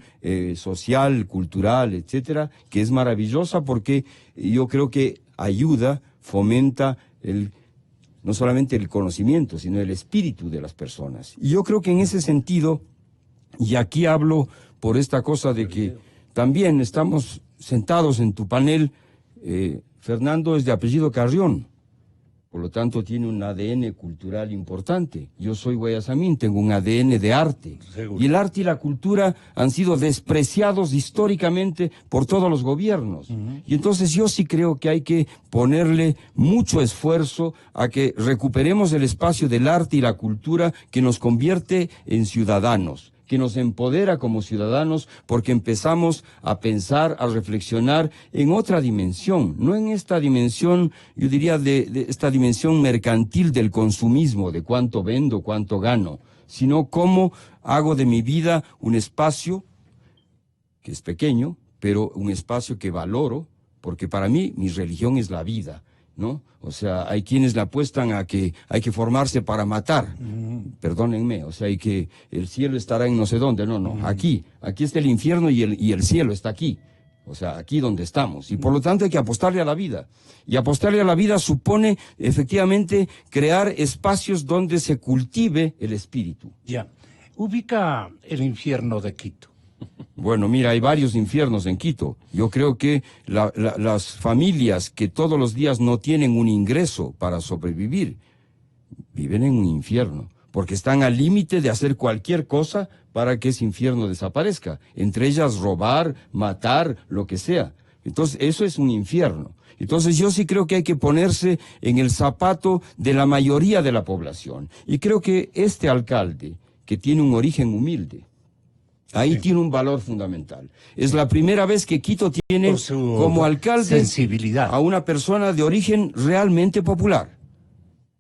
social, cultural, etcétera, que es maravillosa, porque yo creo que ayuda, fomenta no solamente el conocimiento, sino el espíritu de las personas. Y yo creo que en ese sentido, y aquí hablo por esta cosa de que también estamos sentados en tu panel, Fernando es de apellido Carrión. Por lo tanto, tiene un ADN cultural importante. Yo soy guayasamín, tengo un ADN de arte. Seguro. Y el arte y la cultura han sido despreciados históricamente por todos los gobiernos. Y entonces yo sí creo que hay que ponerle mucho esfuerzo a que recuperemos el espacio del arte y la cultura que nos convierte en ciudadanos, que nos empodera como ciudadanos, porque empezamos a pensar, a reflexionar en otra dimensión, no en esta dimensión, yo diría, de esta dimensión mercantil del consumismo, de cuánto vendo, cuánto gano, sino cómo hago de mi vida un espacio que es pequeño, pero un espacio que valoro, porque para mí mi religión es la vida, ¿no? O sea, hay quienes le apuestan a que hay que formarse para matar. Perdónenme, o sea, el cielo estará en no sé dónde. No, aquí está el infierno y el cielo está aquí. O sea, aquí donde estamos. Y por lo tanto hay que apostarle a la vida. Y apostarle a la vida supone, efectivamente, crear espacios donde se cultive el espíritu. Ya. Ubica el infierno de Quito. Bueno, mira, hay varios infiernos en Quito. Yo creo que las familias que todos los días no tienen un ingreso para sobrevivir, viven en un infierno, porque están al límite de hacer cualquier cosa para que ese infierno desaparezca. Entre ellas robar, matar, lo que sea. Entonces, eso es un infierno. Entonces, yo sí creo que hay que ponerse en el zapato de la mayoría de la población. Y creo que este alcalde, que tiene un origen humilde, ahí tiene un valor fundamental. Es la primera vez que Quito tiene como alcalde sensibilidad a una persona de origen realmente popular.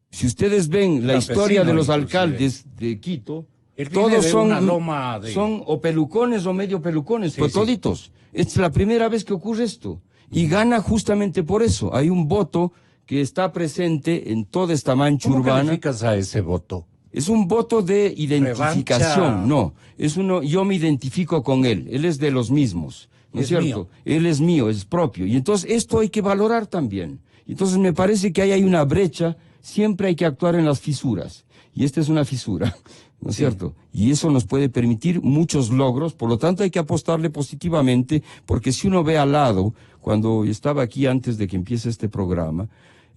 Si ustedes ven la historia de los alcaldes de Quito, todos son o pelucones o medio pelucones, pues toditos. Es la primera vez que ocurre esto. Y gana justamente por eso. Hay un voto que está presente en toda esta mancha urbana. ¿Cómo calificas a ese voto? Es un voto de identificación, Revancha. Yo me identifico con él es de los mismos, ¿no es cierto? Mío. Él es mío, es propio, y entonces esto hay que valorar también. Entonces me parece que ahí hay una brecha, siempre hay que actuar en las fisuras, y esta es una fisura, ¿no es cierto? Y eso nos puede permitir muchos logros, por lo tanto hay que apostarle positivamente, porque si uno ve al lado, cuando estaba aquí antes de que empiece este programa,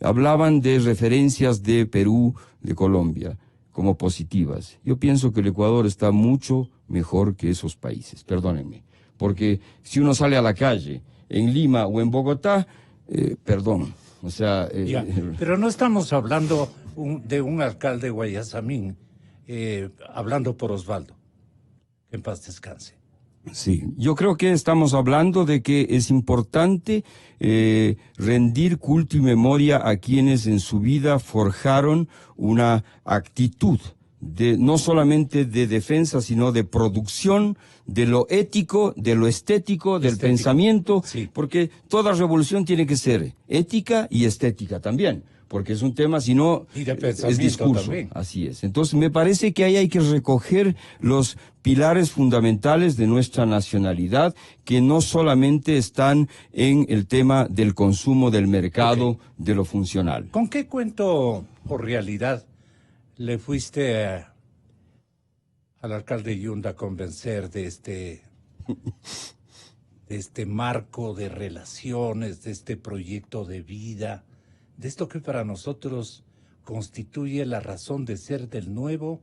hablaban de referencias de Perú, de Colombia, como positivas. Yo pienso que el Ecuador está mucho mejor que esos países, perdónenme, porque si uno sale a la calle, en Lima o en Bogotá, o sea... Pero no estamos hablando de un alcalde guayasamín, hablando por Osvaldo, que en paz descanse. Sí, yo creo que estamos hablando de que es importante rendir culto y memoria a quienes en su vida forjaron una actitud no solamente de defensa, sino de producción de lo ético, de lo estético, del pensamiento, porque toda revolución tiene que ser ética y estética también. porque es un tema, sino Y de es pensamiento discurso. también. Así es. Entonces me parece que ahí hay que recoger los pilares fundamentales de nuestra nacionalidad, que no solamente están en el tema del consumo, del mercado, de lo funcional. ¿Con qué cuento o realidad le fuiste al alcalde Yunda a convencer de este marco de relaciones, de este proyecto de vida, de esto que para nosotros constituye la razón de ser del nuevo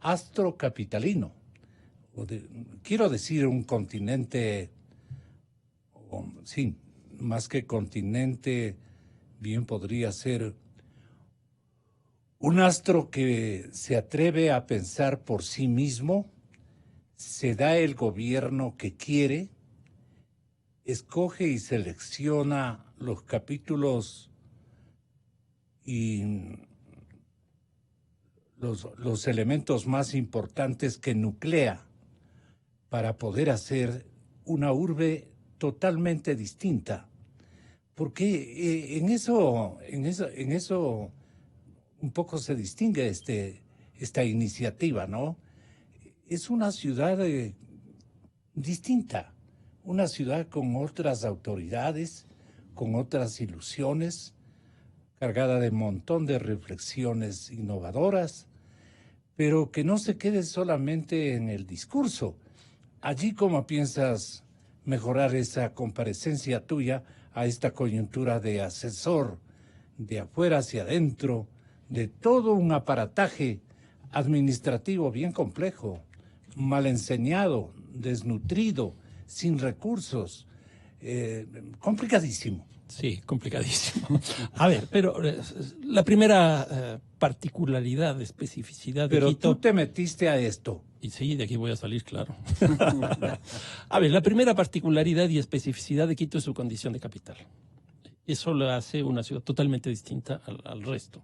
astro capitalino? Quiero decir, un continente, sí, más que continente, bien podría ser un astro que se atreve a pensar por sí mismo, se da el gobierno que quiere, escoge y selecciona los capítulos y los elementos más importantes que nuclea para poder hacer una urbe totalmente distinta. Porque en eso un poco se distingue esta iniciativa, ¿no? Es una ciudad distinta, una ciudad con otras autoridades, con otras ilusiones, cargada de un montón de reflexiones innovadoras, pero que no se quede solamente en el discurso. Allí, ¿cómo piensas mejorar esa comparecencia tuya a esta coyuntura de asesor, de afuera hacia adentro, de todo un aparataje administrativo bien complejo, mal enseñado, desnutrido, sin recursos, complicadísimo? Sí, complicadísimo. A ver, pero la primera particularidad, especificidad de Pero Quito... tú te metiste a esto. Y sí, de aquí voy a salir, claro. A ver, la primera particularidad y especificidad de Quito es su condición de capital. Eso lo hace una ciudad totalmente distinta al resto.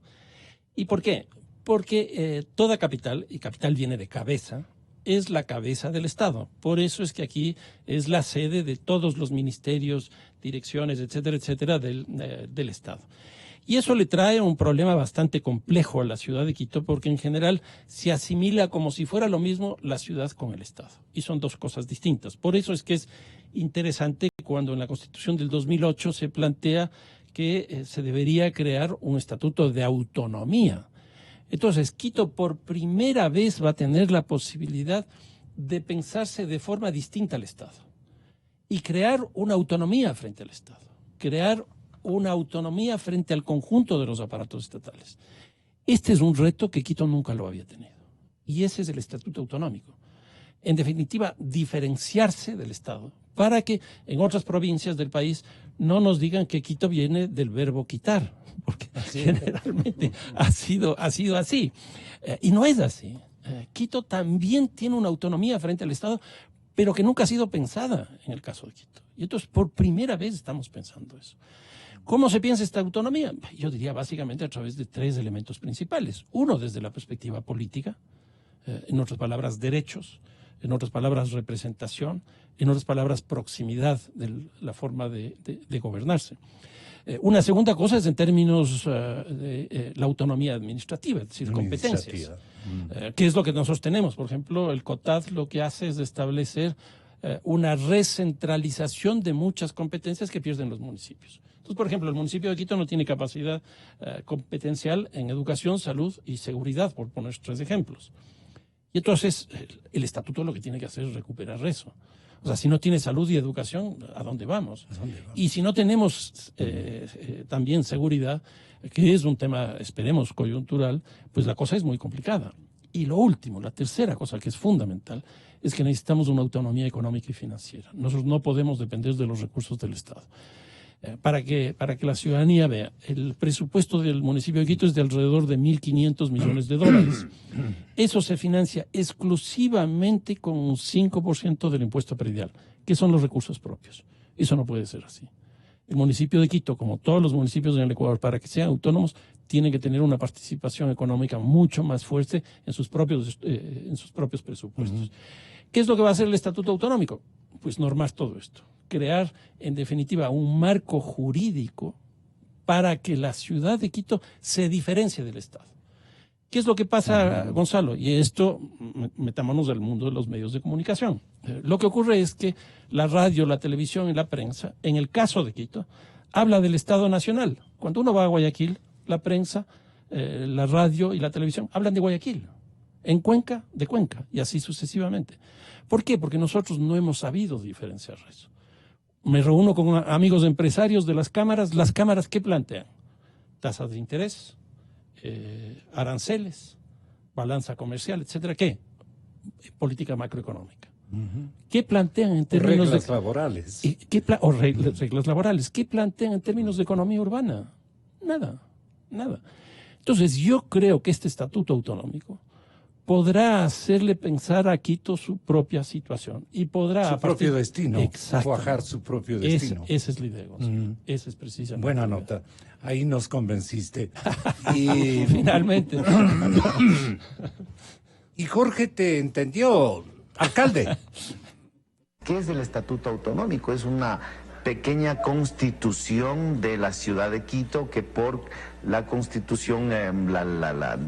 ¿Y por qué? Porque toda capital, y capital viene de cabeza, es la cabeza del Estado. Por eso es que aquí es la sede de todos los ministerios, direcciones, etcétera, etcétera, del Estado. Y eso le trae un problema bastante complejo a la ciudad de Quito, porque en general se asimila como si fuera lo mismo la ciudad con el Estado. Y son dos cosas distintas. Por eso es que es interesante cuando en la Constitución del 2008 se plantea que se debería crear un estatuto de autonomía. Entonces, Quito por primera vez va a tener la posibilidad de pensarse de forma distinta al Estado y crear una autonomía frente al Estado, crear una autonomía frente al conjunto de los aparatos estatales. Este es un reto que Quito nunca lo había tenido y ese es el estatuto autonómico. En definitiva, diferenciarse del Estado para que en otras provincias del país no nos digan que Quito viene del verbo quitar, porque generalmente ha sido así. Y no es así. Quito también tiene una autonomía frente al Estado, pero que nunca ha sido pensada en el caso de Quito. Y entonces, por primera vez estamos pensando eso. ¿Cómo se piensa esta autonomía? Yo diría básicamente a través de tres elementos principales. Uno, desde la perspectiva política, en otras palabras, derechos, en otras palabras, representación, en otras palabras, proximidad de la forma de gobernarse. Una segunda cosa es en términos de la autonomía administrativa, es decir, competencias. ¿Qué es lo que nosotros tenemos? Por ejemplo, el COTAD lo que hace es establecer una recentralización de muchas competencias que pierden los municipios. Entonces, por ejemplo, el municipio de Quito no tiene capacidad competencial en educación, salud y seguridad, por poner tres ejemplos. Y entonces el estatuto lo que tiene que hacer es recuperar eso. O sea, si no tiene salud y educación, ¿a dónde vamos? Y si no tenemos también seguridad, que es un tema, esperemos, coyuntural, pues la cosa es muy complicada. Y lo último, la tercera cosa que es fundamental, es que necesitamos una autonomía económica y financiera. Nosotros no podemos depender de los recursos del Estado. Para que la ciudadanía vea, el presupuesto del municipio de Quito es de alrededor de 1.500 millones de dólares. Eso se financia exclusivamente con un 5% del impuesto predial, que son los recursos propios. Eso no puede ser así. El municipio de Quito, como todos los municipios en el Ecuador, para que sean autónomos, tienen que tener una participación económica mucho más fuerte en sus propios presupuestos. ¿Qué es lo que va a hacer el Estatuto Autonómico? Pues normar todo esto. Crear, en definitiva, un marco jurídico para que la ciudad de Quito se diferencie del Estado. ¿Qué es lo que pasa, Gonzalo? Y esto, metámonos al mundo de los medios de comunicación. Lo que ocurre es que la radio, la televisión y la prensa, en el caso de Quito, habla del Estado Nacional. Cuando uno va a Guayaquil, la prensa, la radio y la televisión hablan de Guayaquil. En Cuenca, de Cuenca, y así sucesivamente. ¿Por qué? Porque nosotros no hemos sabido diferenciar eso. Me reúno con amigos empresarios de las cámaras. ¿Las cámaras qué plantean? Tasas de interés, aranceles, balanza comercial, etcétera. ¿Qué? Política macroeconómica. ¿Qué plantean en términos reglas laborales? O reglas laborales. ¿Qué plantean en términos de economía urbana? Nada, nada. Entonces, yo creo que este estatuto autonómico podrá hacerle pensar a Quito su propia situación y podrá... Su propio destino. Exacto. Cuajar su propio destino. Esa es la idea, Gonzalo. Esa es precisamente. Buena nota. Ahí nos convenciste. Y finalmente. Y Jorge te entendió, alcalde. ¿Qué es el Estatuto Autonómico? Es una pequeña constitución de la ciudad de Quito que por la constitución,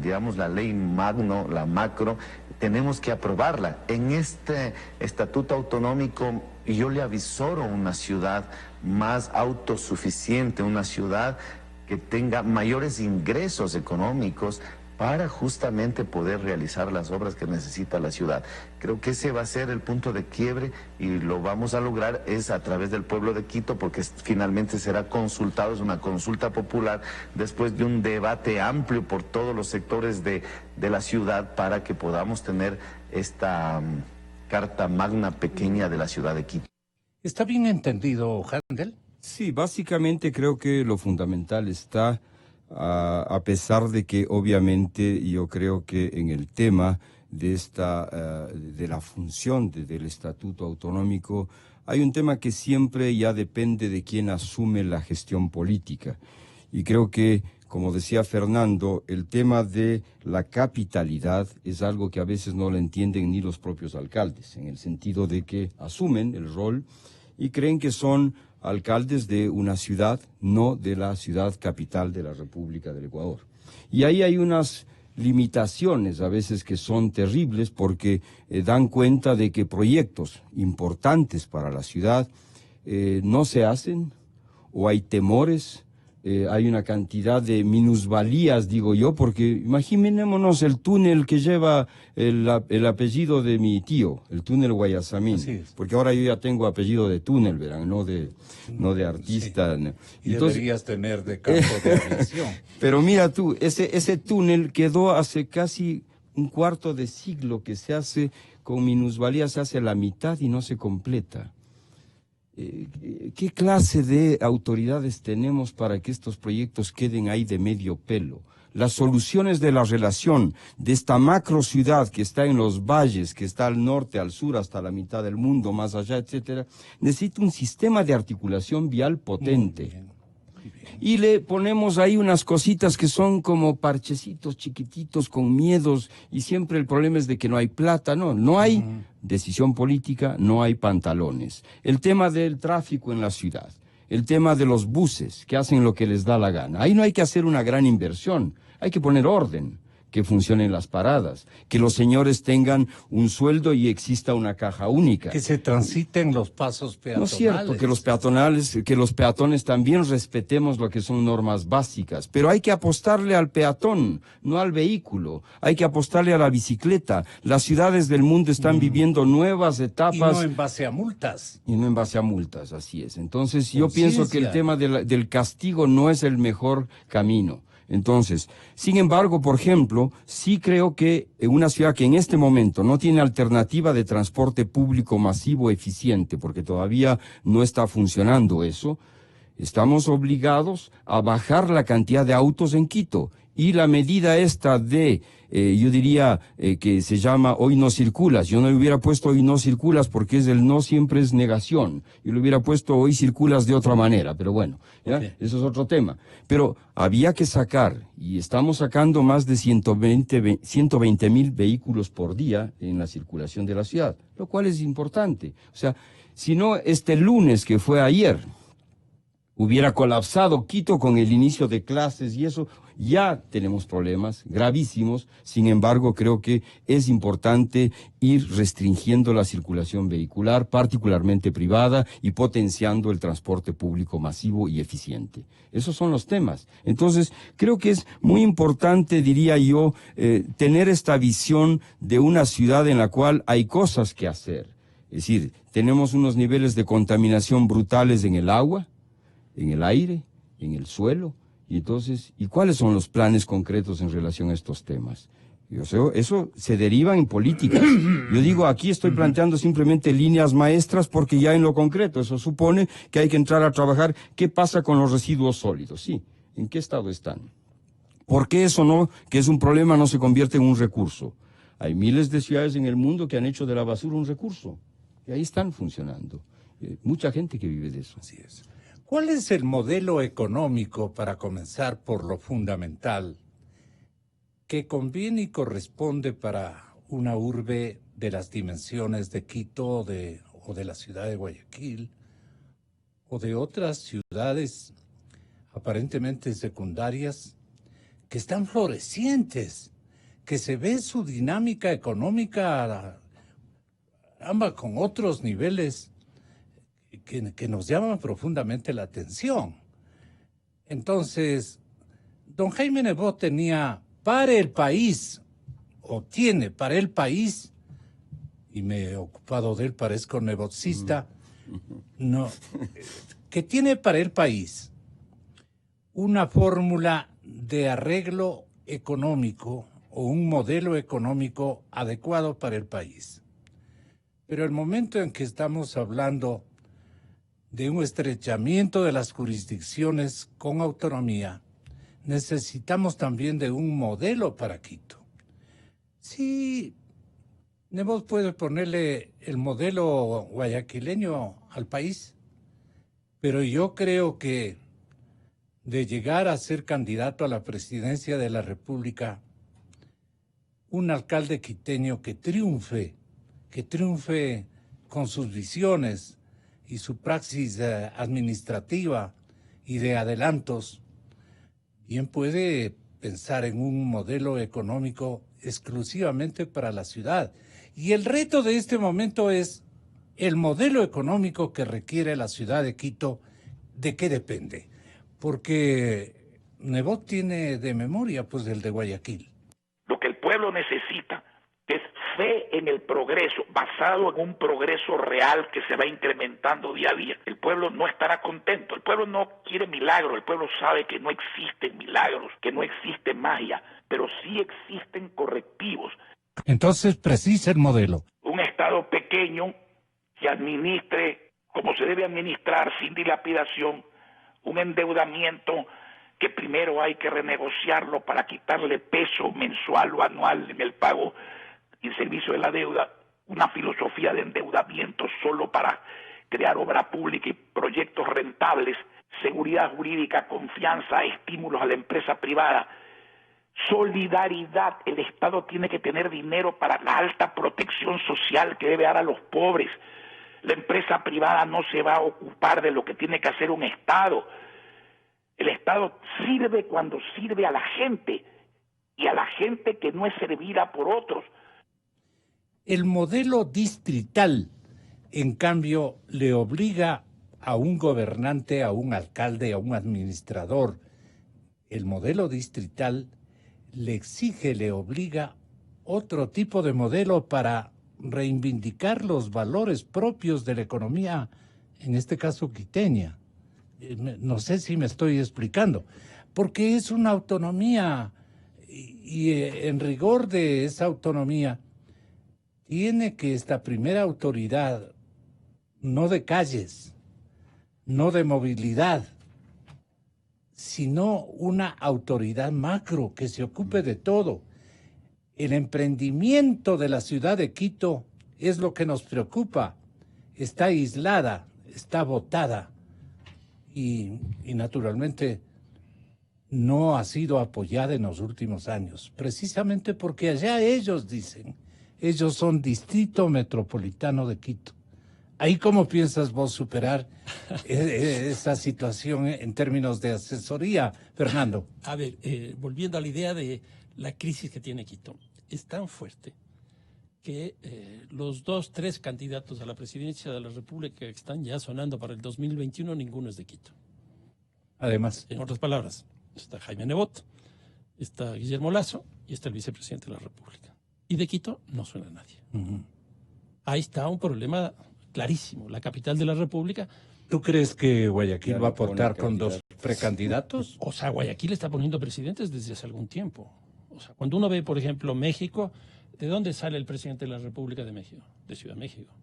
digamos la ley magno, la macro, tenemos que aprobarla. En este Estatuto Autonómico yo le avisoro una ciudad más autosuficiente, una ciudad que tenga mayores ingresos económicos para justamente poder realizar las obras que necesita la ciudad. Creo que ese va a ser el punto de quiebre y lo vamos a lograr es a través del pueblo de Quito porque finalmente será consultado, es una consulta popular después de un debate amplio por todos los sectores de la ciudad para que podamos tener esta carta magna pequeña de la ciudad de Quito. ¿Está bien entendido, Handel? Sí, básicamente creo que lo fundamental está... a pesar de que obviamente yo creo que en el tema de de la función del Estatuto Autonómico hay un tema que siempre ya depende de quién asume la gestión política. Y creo que, como decía Fernando, el tema de la capitalidad es algo que a veces no lo entienden ni los propios alcaldes, en el sentido de que asumen el rol y creen que son alcaldes de una ciudad, no de la ciudad capital de la República del Ecuador. Y ahí hay unas limitaciones a veces que son terribles porque dan cuenta de que proyectos importantes para la ciudad no se hacen o hay temores, hay una cantidad de minusvalías, digo yo, porque imaginémonos el túnel que lleva el apellido de mi tío, el túnel Guayasamín, porque ahora yo ya tengo apellido de túnel, verán, no de artista. Sí. ¿No? Y entonces, deberías tener de campo de aviación. Pero mira tú, ese túnel quedó hace casi un cuarto de siglo que se hace con minusvalías, se hace la mitad y no se completa. ¿Qué clase de autoridades tenemos para que estos proyectos queden ahí de medio pelo? Las soluciones de la relación de esta macro ciudad que está en los valles, que está al norte, al sur, hasta la mitad del mundo, más allá, etcétera, necesita un sistema de articulación vial potente. Muy bien. Y le ponemos ahí unas cositas que son como parchecitos chiquititos con miedos y siempre el problema es de que no hay plata, no hay decisión política, no hay pantalones. El tema del tráfico en la ciudad, el tema de los buses que hacen lo que les da la gana. Ahí no hay que hacer una gran inversión, hay que poner orden, que funcionen las paradas, que los señores tengan un sueldo y exista una caja única. Que se transiten los pasos peatonales. No es cierto, que los peatones también respetemos lo que son normas básicas, pero hay que apostarle al peatón, no al vehículo, hay que apostarle a la bicicleta. Las ciudades del mundo están viviendo nuevas etapas. Y no en base a multas. Y no en base a multas, así es. Entonces yo pienso que el tema del castigo no es el mejor camino. Entonces, sin embargo, por ejemplo, sí creo que una ciudad que en este momento no tiene alternativa de transporte público masivo eficiente, porque todavía no está funcionando eso, estamos obligados a bajar la cantidad de autos en Quito. Y la medida esta de, yo diría que se llama hoy no circulas, yo no le hubiera puesto hoy no circulas porque el no siempre es negación, yo le hubiera puesto hoy circulas de otra manera, pero bueno, ¿ya? Okay. Eso es otro tema. Pero había que sacar, y estamos sacando más de 120,000 vehículos por día en la circulación de la ciudad, lo cual es importante. O sea, si no este lunes que fue ayer, Hubiera colapsado Quito con el inicio de clases y eso. Ya tenemos problemas gravísimos. Sin embargo, creo que es importante ir restringiendo la circulación vehicular, particularmente privada, y potenciando el transporte público masivo y eficiente. Esos son los temas. Entonces, creo que es muy importante, diría yo, tener esta visión de una ciudad en la cual hay cosas que hacer. Es decir, tenemos unos niveles de contaminación brutales en el agua, en el aire, en el suelo. Y entonces, ¿y cuáles son los planes concretos en relación a estos temas? Eso se deriva en políticas. Yo digo, aquí estoy planteando simplemente líneas maestras porque ya en lo concreto eso supone que hay que entrar a trabajar qué pasa con los residuos sólidos. Sí, ¿en qué estado están? ¿Por qué eso no, que es un problema, no se convierte en un recurso? Hay miles de ciudades en el mundo que han hecho de la basura un recurso. Y ahí están funcionando. Mucha gente que vive de eso. Así es. ¿Cuál es el modelo económico, para comenzar por lo fundamental, que conviene y corresponde para una urbe de las dimensiones de Quito o de la ciudad de Guayaquil o de otras ciudades aparentemente secundarias que están florecientes, que se ve su dinámica económica ambas con otros niveles que nos llaman profundamente la atención? Entonces, don Jaime Nebot tenía para el país, o tiene para el país, y me he ocupado de él, parezco nebotcista, no, que tiene para el país una fórmula de arreglo económico o un modelo económico adecuado para el país. Pero el momento en que estamos hablando de un estrechamiento de las jurisdicciones con autonomía, necesitamos también de un modelo para Quito. Sí, Nebot puede ponerle el modelo guayaquileño al país, pero yo creo que de llegar a ser candidato a la presidencia de la República, un alcalde quiteño que triunfe con sus visiones y su praxis administrativa y de adelantos, bien puede pensar en un modelo económico exclusivamente para la ciudad. Y el reto de este momento es el modelo económico que requiere la ciudad de Quito. ¿De qué depende? Porque Nebot tiene de memoria pues el de Guayaquil. Lo que el pueblo necesita es fe en el progreso, basado en un progreso real que se va incrementando día a día. El pueblo no estará contento, el pueblo no quiere milagros, el pueblo sabe que no existen milagros, que no existe magia, pero sí existen correctivos. Entonces precisa el modelo. Un Estado pequeño que administre como se debe administrar, sin dilapidación, un endeudamiento que primero hay que renegociarlo para quitarle peso mensual o anual en el pago y servicio de la deuda, una filosofía de endeudamiento solo para crear obra pública y proyectos rentables, seguridad jurídica, confianza, estímulos a la empresa privada, solidaridad. El Estado tiene que tener dinero para la alta protección social que debe dar a los pobres. La empresa privada no se va a ocupar de lo que tiene que hacer un Estado. El Estado sirve cuando sirve a la gente, y a la gente que no es servida por otros. El modelo distrital, en cambio, le obliga a un gobernante, a un alcalde, a un administrador. El modelo distrital le exige, le obliga otro tipo de modelo para reivindicar los valores propios de la economía, en este caso quiteña. No sé si me estoy explicando, porque es una autonomía y en rigor de esa autonomía tiene que esta primera autoridad, no de calles, no de movilidad, sino una autoridad macro que se ocupe de todo. El emprendimiento de la ciudad de Quito es lo que nos preocupa. Está aislada, está botada y naturalmente no ha sido apoyada en los últimos años, precisamente porque allá ellos dicen, ellos son Distrito Metropolitano de Quito. ¿Ahí cómo piensas vos superar esa situación en términos de asesoría, Fernando? A ver, volviendo a la idea de la crisis que tiene Quito, es tan fuerte que los 3 candidatos a la presidencia de la República que están ya sonando para el 2021, ninguno es de Quito. Además, En otras palabras, está Jaime Nebot, está Guillermo Lasso y está el vicepresidente de la República. Y de Quito no suena nadie. Ahí está un problema clarísimo. La capital de la República. ¿tú crees que Guayaquil Ya va a no pone aportar con 2 candidatos. precandidatos? O sea, Guayaquil está poniendo presidentes desde hace algún tiempo. O sea, cuando uno ve, por ejemplo, México, ¿de dónde sale el presidente de la República de México? De Ciudad de México.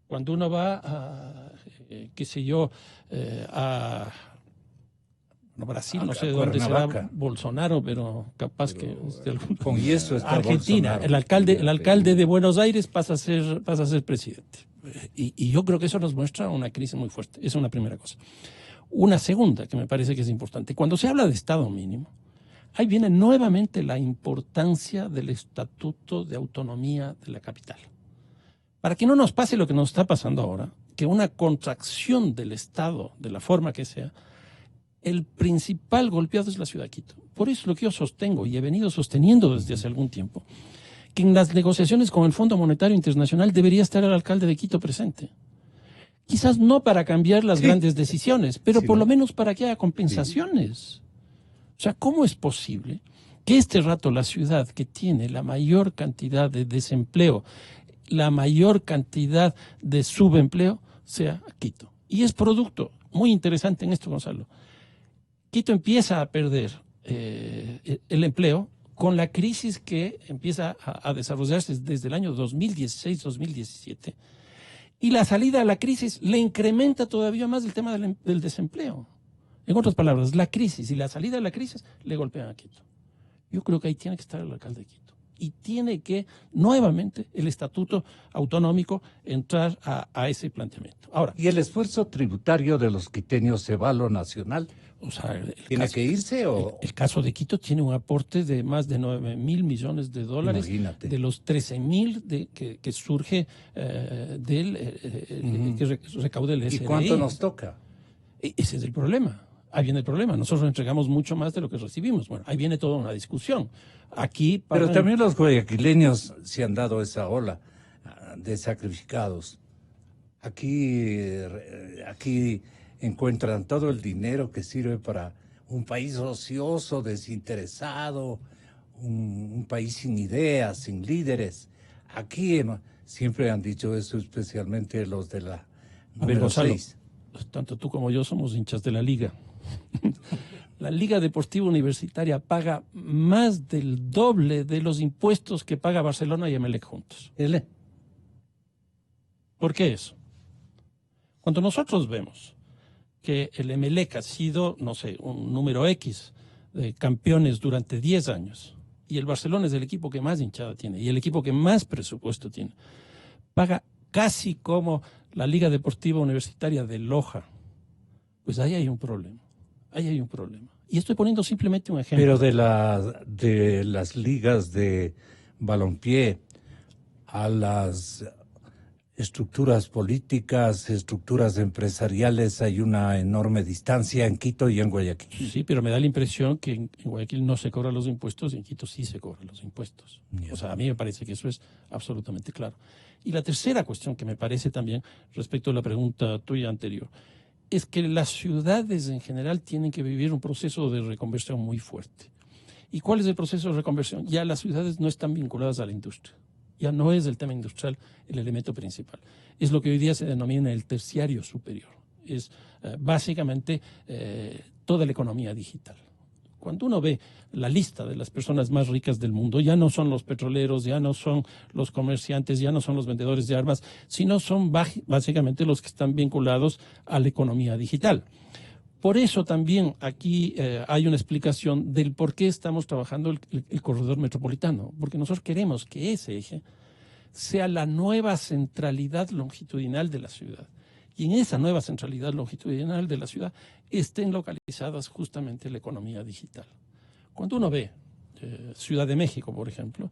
Cuando uno va a, qué sé yo, a Brasil, no sé de dónde será Cuernavaca. Bolsonaro, pero capaz que es de algún... Con eso está Argentina, Bolsonaro. el alcalde de Buenos Aires pasa a ser presidente. Y yo creo que eso nos muestra una crisis muy fuerte. Esa es una primera cosa. Una segunda que me parece que es importante. Cuando se habla de Estado mínimo, ahí viene nuevamente la importancia del Estatuto de Autonomía de la capital. Para que no nos pase lo que nos está pasando ahora, que una contracción del Estado, de la forma que sea, el principal golpeado es la ciudad de Quito. Por eso es lo que yo sostengo y he venido sosteniendo desde hace algún tiempo, que en las negociaciones con el Fondo Monetario Internacional debería estar el alcalde de Quito presente. Quizás no para cambiar las grandes decisiones, pero por lo menos para que haya compensaciones. O sea, ¿cómo es posible que este rato la ciudad que tiene la mayor cantidad de desempleo, la mayor cantidad de subempleo, sea Quito? Y es producto, muy interesante en esto, Gonzalo. Quito empieza a perder el empleo con la crisis que empieza a desarrollarse desde el año 2016-2017. Y la salida a la crisis le incrementa todavía más el tema del desempleo. En otras palabras, la crisis y la salida de la crisis le golpean a Quito. Yo creo que ahí tiene que estar el alcalde de Quito. Y tiene que, nuevamente, el estatuto autonómico entrar a ese planteamiento. Ahora, ¿Y el esfuerzo tributario de los quiteños se va a lo nacional? o sea, ¿Tiene que irse o...? El caso de Quito tiene un aporte de más de 9.000 millones de dólares. Imagínate. De los 13.000 que surge que recaude el SRI. ¿Y cuánto nos toca? Ese es el problema. Ahí viene el problema. Nosotros entregamos mucho más de lo que recibimos. Bueno, ahí viene toda una discusión. Aquí Pero también los guayaquileños se han dado esa ola de sacrificados. Aquí encuentran todo el dinero que sirve para un país ocioso, desinteresado, un país sin ideas, sin líderes. Aquí siempre han dicho eso, especialmente los de la número Gonzalo, 6. tanto tú como yo somos hinchas de la Liga. La Liga Deportiva Universitaria paga más del doble de los impuestos que paga Barcelona y Emelec juntos. ¿Por qué eso? Cuando nosotros vemos que el Emelec ha sido, no sé, un número X de campeones durante 10 años, y el Barcelona es el equipo que más hinchada tiene, y el equipo que más presupuesto tiene, paga casi como la Liga Deportiva Universitaria de Loja, pues ahí hay un problema. Ahí hay un problema. Y estoy poniendo simplemente un ejemplo. Pero de las ligas de balompié a las estructuras políticas, estructuras empresariales, hay una enorme distancia en Quito y en Guayaquil. Sí, pero me da la impresión que en Guayaquil no se cobran los impuestos y en Quito sí se cobran los impuestos. O sea, a mí me parece que eso es absolutamente claro. Y la tercera cuestión que me parece también, respecto a la pregunta tuya anterior, es que las ciudades en general tienen que vivir un proceso de reconversión muy fuerte. ¿Y cuál es el proceso de reconversión? Ya las ciudades no están vinculadas a la industria. Ya no es el tema industrial el elemento principal. Es lo que hoy día se denomina el terciario superior. Es básicamente toda la economía digital. Cuando uno ve la lista de las personas más ricas del mundo, ya no son los petroleros, ya no son los comerciantes, ya no son los vendedores de armas, sino son básicamente los que están vinculados a la economía digital. Por eso también aquí hay una explicación del por qué estamos trabajando el corredor metropolitano, porque nosotros queremos que ese eje sea la nueva centralidad longitudinal de la ciudad. Y en esa nueva centralidad longitudinal de la ciudad estén localizadas justamente la economía digital. Cuando uno ve Ciudad de México, por ejemplo,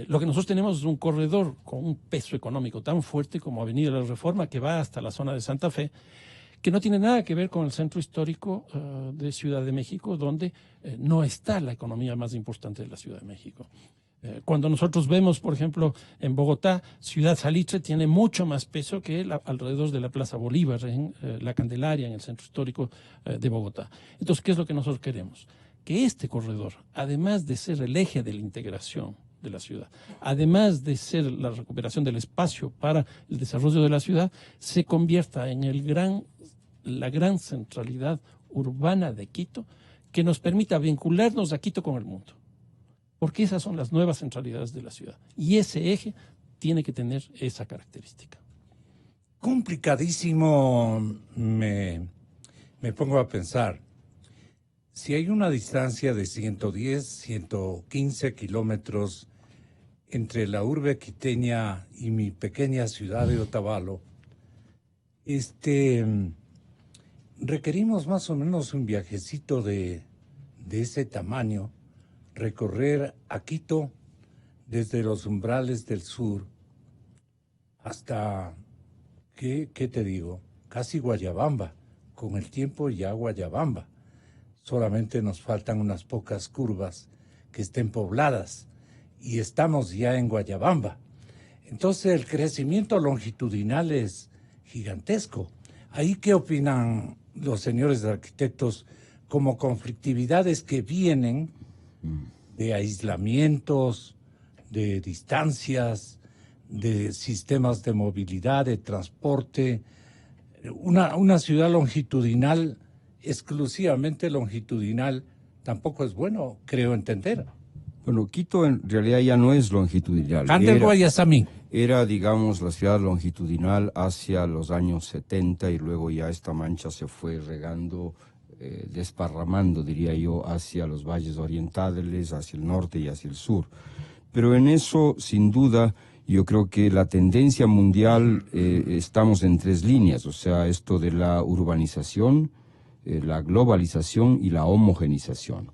Lo que nosotros tenemos es un corredor con un peso económico tan fuerte como Avenida de la Reforma, que va hasta la zona de Santa Fe, que no tiene nada que ver con el centro histórico de Ciudad de México, donde no está la economía más importante de la Ciudad de México. Cuando nosotros vemos, por ejemplo, en Bogotá, Ciudad Salitre tiene mucho más peso que alrededor de la Plaza Bolívar, en la Candelaria, en el centro histórico de Bogotá. Entonces, ¿qué es lo que nosotros queremos? Que este corredor, además de ser el eje de la integración de la ciudad, además de ser la recuperación del espacio para el desarrollo de la ciudad, se convierta en la gran centralidad urbana de Quito, que nos permita vincularnos a Quito con el mundo. Porque esas son las nuevas centralidades de la ciudad. Y ese eje tiene que tener esa característica. Complicadísimo, me pongo a pensar. Si hay una distancia de 110, 115 kilómetros entre la urbe quiteña y mi pequeña ciudad de Otavalo, requerimos más o menos un viajecito de ese tamaño, recorrer a Quito desde los umbrales del sur hasta, ¿qué te digo? Casi Guayabamba, con el tiempo ya Guayabamba. Solamente nos faltan unas pocas curvas que estén pobladas y estamos ya en Guayabamba. Entonces el crecimiento longitudinal es gigantesco. ¿Ahí qué opinan los señores arquitectos como conflictividades que vienen de aislamientos, de distancias, de sistemas de movilidad, de transporte? Una ciudad longitudinal, exclusivamente longitudinal, tampoco es bueno, creo entender. Bueno, Quito en realidad ya no es longitudinal. Era, digamos, la ciudad longitudinal hacia los años 70 y luego ya esta mancha se fue regando, desparramando, diría yo, hacia los valles orientales, hacia el norte y hacia el sur. Pero en eso, sin duda, yo creo que la tendencia mundial, estamos en tres líneas, o sea, esto de la urbanización, la globalización y la homogenización.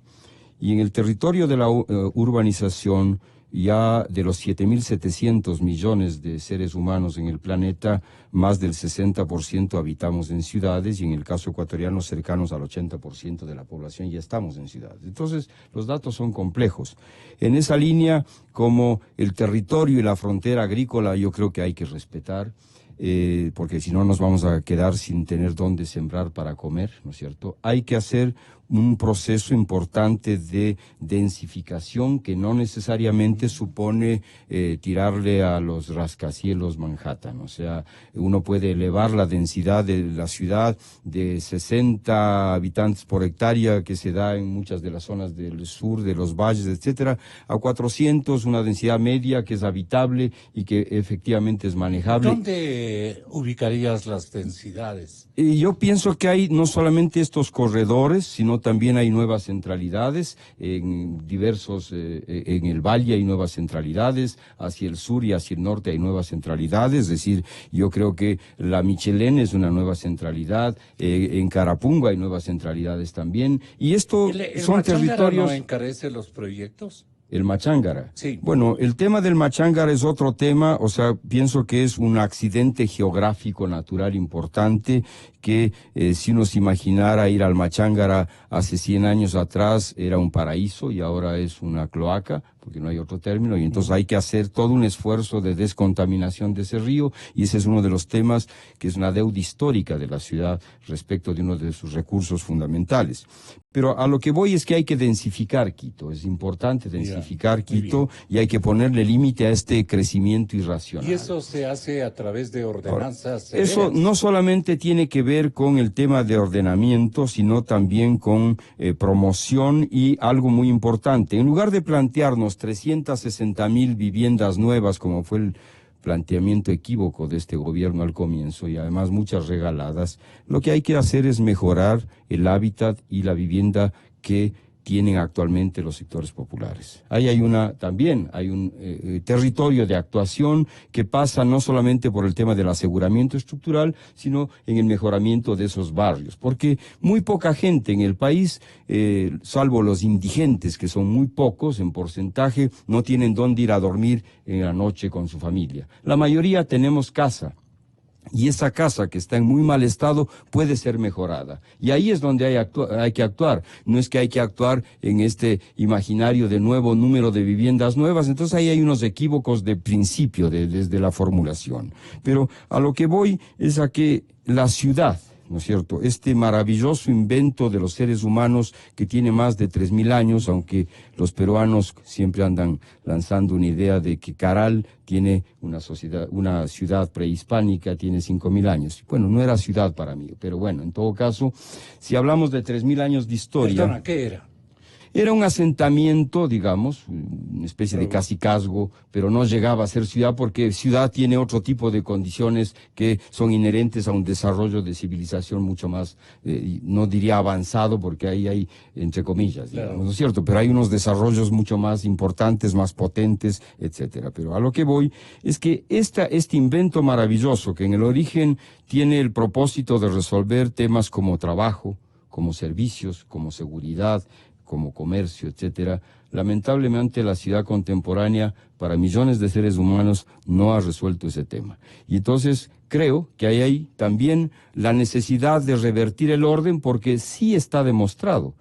Y en el territorio de la urbanización, ya de los 7.700 millones de seres humanos en el planeta, más del 60% habitamos en ciudades y en el caso ecuatoriano cercanos al 80% de la población ya estamos en ciudades. Entonces, los datos son complejos. En esa línea, como el territorio y la frontera agrícola, yo creo que hay que respetar, porque si no nos vamos a quedar sin tener dónde sembrar para comer, ¿no es cierto? Hay que hacer un proceso importante de densificación que no necesariamente supone tirarle a los rascacielos Manhattan. O sea, uno puede elevar la densidad de la ciudad de 60 habitantes por hectárea que se da en muchas de las zonas del sur, de los valles, etcétera, a 400, una densidad media que es habitable y que efectivamente es manejable. ¿Dónde ubicarías las densidades? Yo pienso que hay no solamente estos corredores, sino también hay nuevas centralidades, en diversos, en el valle hay nuevas centralidades, hacia el sur y hacia el norte hay nuevas centralidades, es decir, yo creo que la Michelén es una nueva centralidad, en Carapungo hay nuevas centralidades también, y esto son territorios... ¿No encarece los proyectos? El Machángara. Sí. Bueno, el tema del Machángara es otro tema, o sea, pienso que es un accidente geográfico natural importante que si uno se imaginara ir al Machángara hace 100 años atrás era un paraíso y ahora es una cloaca, porque no hay otro término, y entonces hay que hacer todo un esfuerzo de descontaminación de ese río, y ese es uno de los temas que es una deuda histórica de la ciudad respecto de uno de sus recursos fundamentales. Pero a lo que voy es que hay que densificar Quito, es importante densificar Quito y hay que ponerle límite a este crecimiento irracional. Y eso se hace a través de ordenanzas. Ahora, eso no solamente tiene que ver con el tema de ordenamiento, sino también con promoción y algo muy importante. En lugar de plantearnos 360.000 viviendas nuevas, como fue el planteamiento equívoco de este gobierno al comienzo, y además muchas regaladas, lo que hay que hacer es mejorar el hábitat y la vivienda que tienen actualmente los sectores populares. Ahí hay también hay un territorio de actuación que pasa no solamente por el tema del aseguramiento estructural, sino en el mejoramiento de esos barrios, porque muy poca gente en el país, salvo los indigentes, que son muy pocos en porcentaje, no tienen dónde ir a dormir en la noche con su familia. La mayoría tenemos casa. Y esa casa que está en muy mal estado puede ser mejorada. Y ahí es donde hay que actuar. No es que hay que actuar en este imaginario de nuevo número de viviendas nuevas. Entonces ahí hay unos equívocos de principio desde la formulación. Pero a lo que voy es a que la ciudad, ¿no es cierto?, este maravilloso invento de los seres humanos que tiene más de 3.000 años, aunque los peruanos siempre andan lanzando una idea de que Caral tiene una ciudad prehispánica, tiene 5.000 años. Bueno, no era ciudad para mí, pero bueno, en todo caso, si hablamos de 3.000 años de historia... Perdona, ¿qué era? Era un asentamiento, digamos, una especie de cacicazgo, pero no llegaba a ser ciudad porque ciudad tiene otro tipo de condiciones que son inherentes a un desarrollo de civilización mucho más, no diría avanzado, porque ahí hay, entre comillas, digamos, ¿no es cierto? Pero hay unos desarrollos mucho más importantes, más potentes, etcétera. Pero a lo que voy es que este invento maravilloso, que en el origen tiene el propósito de resolver temas como trabajo, como servicios, como seguridad, como comercio, etcétera, lamentablemente la ciudad contemporánea para millones de seres humanos no ha resuelto ese tema. Y entonces creo que hay ahí también la necesidad de revertir el orden, porque sí está demostrado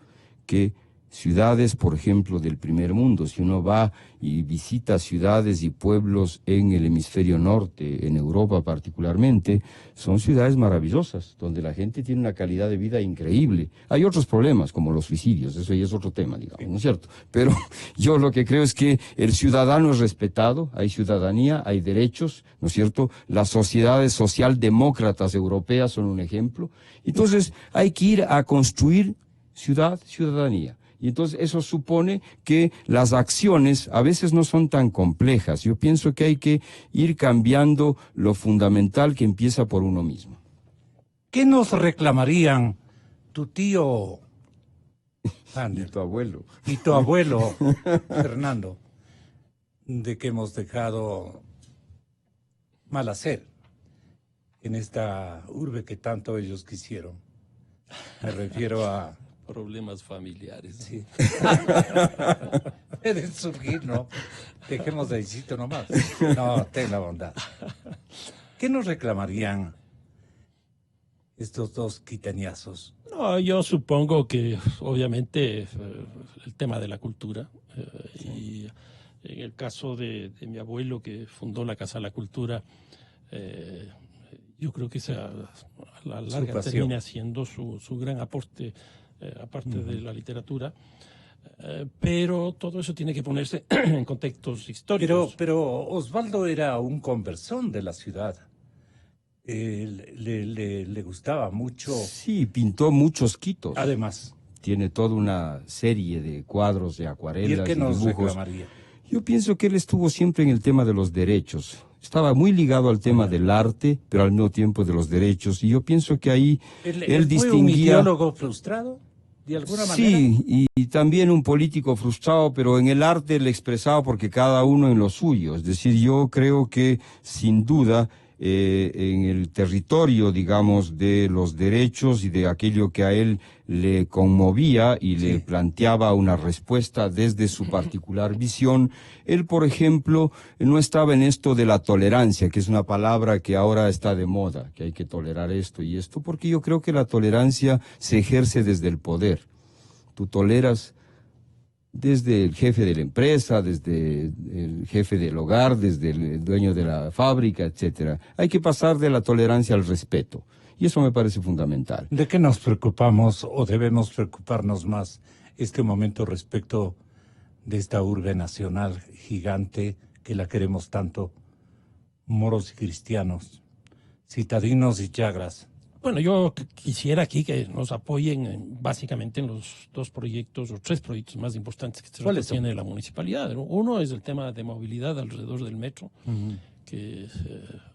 que ciudades, por ejemplo, del primer mundo, si uno va y visita ciudades y pueblos en el hemisferio norte, en Europa particularmente, son ciudades maravillosas, donde la gente tiene una calidad de vida increíble. Hay otros problemas, como los suicidios, eso ya es otro tema, digamos, ¿no es cierto? Pero yo lo que creo es que el ciudadano es respetado, hay ciudadanía, hay derechos, ¿no es cierto? Las sociedades socialdemócratas europeas son un ejemplo. Entonces, hay que ir a construir ciudadanía. Y entonces eso supone que las acciones a veces no son tan complejas. Yo pienso que hay que ir cambiando lo fundamental, que empieza por uno mismo. ¿Qué nos reclamarían tu tío Ander, Y tu abuelo. y tu abuelo Fernando, de que hemos dejado mal hacer en esta urbe que tanto ellos quisieron? Me refiero a... Problemas familiares. Sí. Pueden surgir, ¿no? Dejemos de decirlo nomás. No, ten la bondad. ¿Qué nos reclamarían estos dos quiteñazos? No, yo supongo que obviamente el tema de la cultura y en el caso de mi abuelo que fundó la Casa de la Cultura, yo creo que esa a la larga termina siendo su gran aporte, aparte de la literatura, pero todo eso tiene que ponerse en contextos históricos. Pero Osvaldo era un conversón de la ciudad. Le gustaba mucho. Sí, pintó muchos quitos. Además. Tiene toda una serie de cuadros, de acuarelas. ¿Y el que nos dibujos. reclamaría? Yo pienso que él estuvo siempre en el tema de los derechos. Estaba muy ligado al tema del arte, pero al mismo tiempo de los derechos. Y yo pienso que ahí él distinguía... ¿Fue un ideólogo frustrado, de alguna manera? Sí, y también un político frustrado, pero en el arte él expresaba porque cada uno en lo suyo. Es decir, yo creo que, sin duda, en el territorio, digamos, de los derechos y de aquello que a él le conmovía y le planteaba una respuesta desde su particular visión, él, por ejemplo, no estaba en esto de la tolerancia, que es una palabra que ahora está de moda, que hay que tolerar esto y esto, porque yo creo que la tolerancia se ejerce desde el poder. Tú toleras desde el jefe de la empresa, desde el jefe del hogar, desde el dueño de la fábrica, etcétera. Hay que pasar de la tolerancia al respeto, y eso me parece fundamental. ¿De qué nos preocupamos o debemos preocuparnos más este momento respecto de esta urbe nacional gigante que la queremos tanto, moros y cristianos, citadinos y chagras? Bueno, yo quisiera aquí que nos apoyen básicamente en los dos proyectos o tres proyectos más importantes que tiene la municipalidad. Uno es el tema de movilidad alrededor del metro, que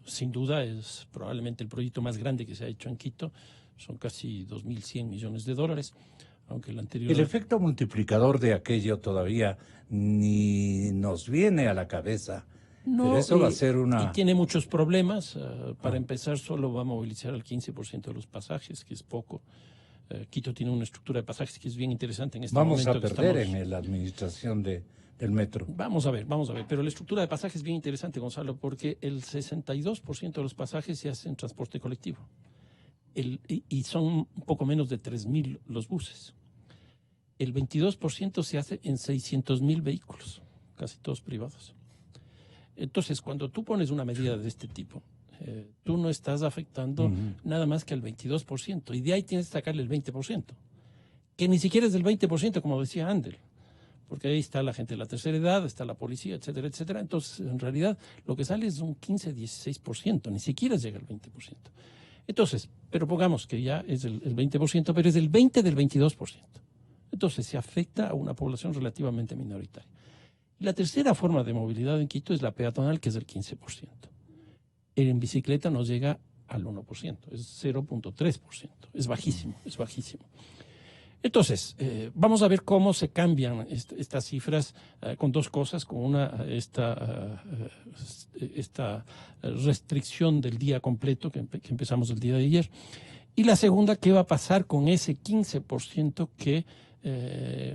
sin duda es probablemente el proyecto más grande que se ha hecho en Quito. Son casi 2.100 millones de dólares. aunque el anterior... El efecto multiplicador de aquello todavía ni nos viene a la cabeza. No, pero eso va a ser una... Y tiene muchos problemas. Para empezar, solo va a movilizar al 15% de los pasajes, que es poco. Quito tiene una estructura de pasajes que es bien interesante en este momento. Vamos a perder en la administración del metro. Vamos a ver. Pero la estructura de pasajes es bien interesante, Gonzalo, porque el 62% de los pasajes se hacen en transporte colectivo. Y son un poco menos de 3.000 los buses. El 22% se hace en 600.000 vehículos, casi todos privados. Entonces, cuando tú pones una medida de este tipo, tú no estás afectando nada más que al 22%, y de ahí tienes que sacarle el 20%, que ni siquiera es del 20%, como decía Andel, porque ahí está la gente de la tercera edad, está la policía, etcétera, etcétera. Entonces, en realidad, lo que sale es un 15-16%, ni siquiera llega al 20%. Entonces, pero pongamos que ya es el 20%, pero es el 20 del 22%. Entonces, se afecta a una población relativamente minoritaria. Y la tercera forma de movilidad en Quito es la peatonal, que es del 15%. En bicicleta nos llega al 1%, es 0.3%. Es bajísimo, es bajísimo. Entonces, vamos a ver cómo se cambian estas cifras con dos cosas, con esta restricción del día completo que empezamos el día de ayer, y la segunda, qué va a pasar con ese 15% que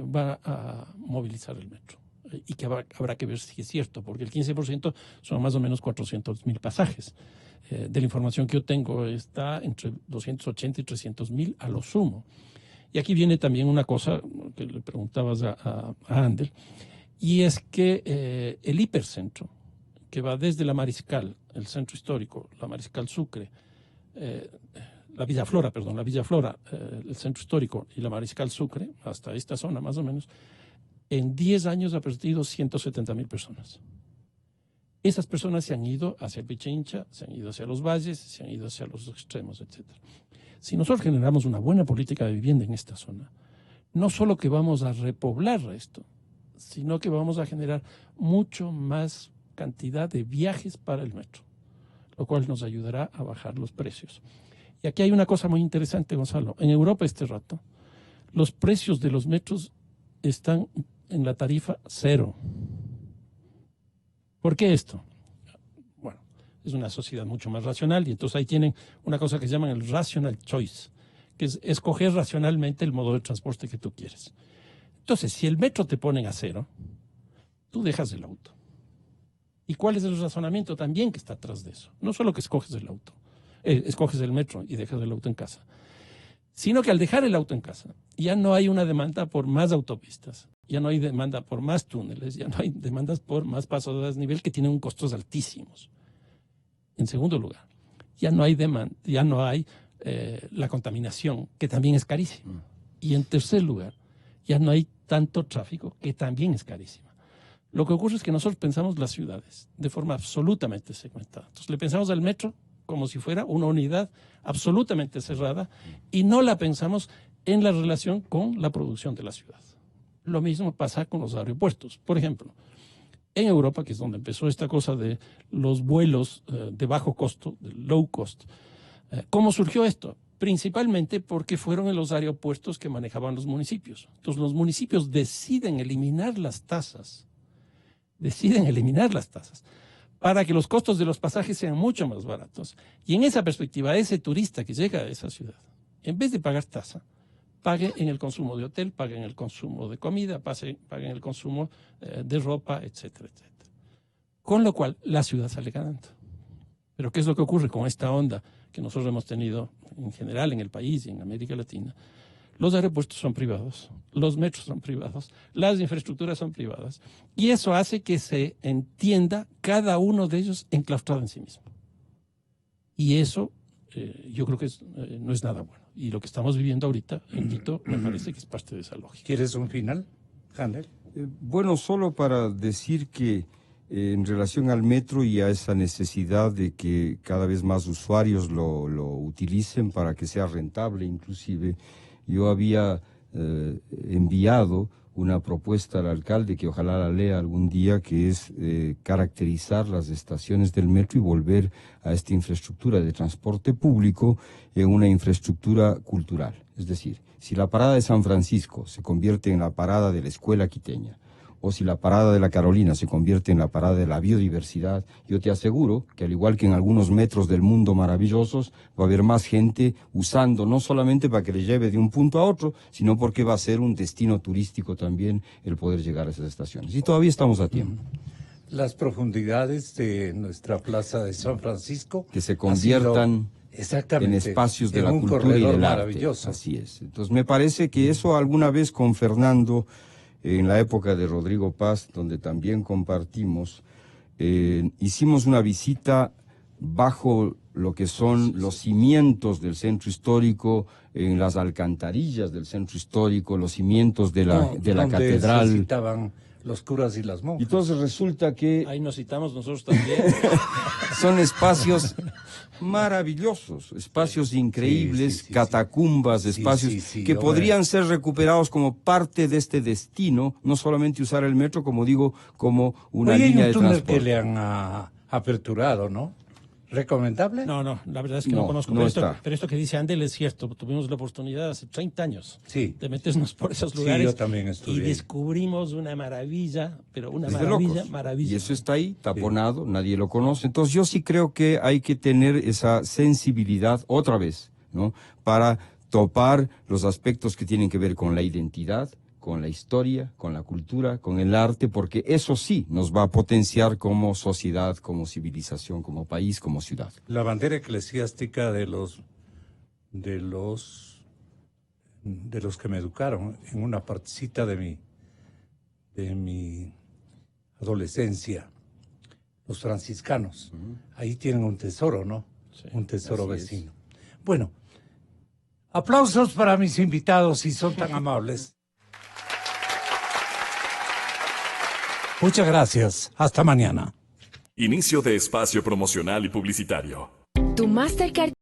va a movilizar el metro. Y que habrá que ver si es cierto, porque el 15% son más o menos 400.000 pasajes. De la información que yo tengo, está entre 280 y 300.000 a lo sumo. Y aquí viene también una cosa que le preguntabas a Andel, y es que el hipercentro, que va desde la Mariscal, el centro histórico, la Mariscal Sucre, la Villa Flora, el centro histórico y la Mariscal Sucre, hasta esta zona más o menos, en 10 años ha perdido 170.000 personas. Esas personas se han ido hacia Pichincha, se han ido hacia los valles, se han ido hacia los extremos, etc. Si nosotros generamos una buena política de vivienda en esta zona, no solo que vamos a repoblar esto, sino que vamos a generar mucho más cantidad de viajes para el metro, lo cual nos ayudará a bajar los precios. Y aquí hay una cosa muy interesante, Gonzalo. En Europa este rato, los precios de los metros están en la tarifa 0. ¿Por qué esto? Bueno, es una sociedad mucho más racional y entonces ahí tienen una cosa que se llama el rational choice, que es escoger racionalmente el modo de transporte que tú quieres. Entonces, si el metro te ponen a 0, tú dejas el auto. ¿Y cuál es el razonamiento también que está atrás de eso? No solo que escoges el metro y dejas el auto en casa, sino que al dejar el auto en casa ya no hay una demanda por más autopistas, ya no hay demanda por más túneles, ya no hay demandas por más pasos de desnivel que tienen costos altísimos. En segundo lugar, ya no hay demanda, ya no hay la contaminación, que también es carísima. Y en tercer lugar, ya no hay tanto tráfico, que también es carísima. Lo que ocurre es que nosotros pensamos las ciudades de forma absolutamente segmentada. Entonces le pensamos al metro como si fuera una unidad absolutamente cerrada y no la pensamos en la relación con la producción de la ciudad. Lo mismo pasa con los aeropuertos. Por ejemplo, en Europa, que es donde empezó esta cosa de los vuelos de bajo costo, de low cost, ¿cómo surgió esto? Principalmente porque fueron en los aeropuertos que manejaban los municipios. Entonces los municipios deciden eliminar las tasas para que los costos de los pasajes sean mucho más baratos. Y en esa perspectiva, ese turista que llega a esa ciudad, en vez de pagar tasa, pague en el consumo de hotel, pague en el consumo de comida, pague en el consumo de ropa, etcétera, etcétera. Con lo cual, la ciudad sale ganando. Pero ¿qué es lo que ocurre con esta onda que nosotros hemos tenido en general en el país y en América Latina? Los aeropuertos son privados, los metros son privados, las infraestructuras son privadas, y eso hace que se entienda cada uno de ellos enclaustrado en sí mismo. Y eso yo creo que no es nada bueno. Y lo que estamos viviendo ahorita en Quito me parece que es parte de esa lógica. ¿Quieres un final, Handel? Bueno, solo para decir que en relación al metro y a esa necesidad de que cada vez más usuarios lo utilicen para que sea rentable inclusive, yo había enviado una propuesta al alcalde, que ojalá la lea algún día, que es caracterizar las estaciones del metro y volver a esta infraestructura de transporte público en una infraestructura cultural. Es decir, Si la parada de San Francisco se convierte en la parada de la escuela quiteña, o si la parada de la Carolina se convierte en la parada de la biodiversidad, yo te aseguro que al igual que en algunos metros del mundo maravillosos, va a haber más gente usando, no solamente para que le lleve de un punto a otro, sino porque va a ser un destino turístico también el poder llegar a esas estaciones. Y todavía estamos a tiempo. Las profundidades de nuestra plaza de San Francisco Que se conviertan en espacios de la cultura y del arte. Así es. Entonces me parece que eso alguna vez con Fernando, en la época de Rodrigo Paz, donde también compartimos, hicimos una visita bajo lo que son los cimientos del centro histórico, en las alcantarillas del centro histórico, los cimientos de la catedral. Se citaban los curas y las monjas. Entonces resulta que Ahí nos citamos nosotros también. son espacios maravillosos, espacios increíbles, catacumbas, espacios que podrían ser recuperados como parte de este destino, no solamente usar el metro, como digo, como una línea de transporte. Hay un túnel que le han aperturado, ¿no? ¿Recomendable? No, la verdad es que no conozco. Pero esto que dice Andel es cierto. Tuvimos la oportunidad hace 30 años de meternos por esos lugares. Sí, yo también estuve. Y descubrimos una maravilla, pero una maravilla. Y eso está ahí, taponado, nadie lo conoce. Entonces yo sí creo que hay que tener esa sensibilidad otra vez, ¿no? Para topar los aspectos que tienen que ver con la identidad, con la historia, con la cultura, con el arte, porque eso sí nos va a potenciar como sociedad, como civilización, como país, como ciudad. La bandera eclesiástica de los que me educaron en una partecita de mi adolescencia, los franciscanos. Ahí tienen un tesoro, ¿no? Sí, un tesoro vecino. Bueno, aplausos para mis invitados, si son tan amables. Muchas gracias. Hasta mañana. Inicio de espacio promocional y publicitario. Tu Mastercard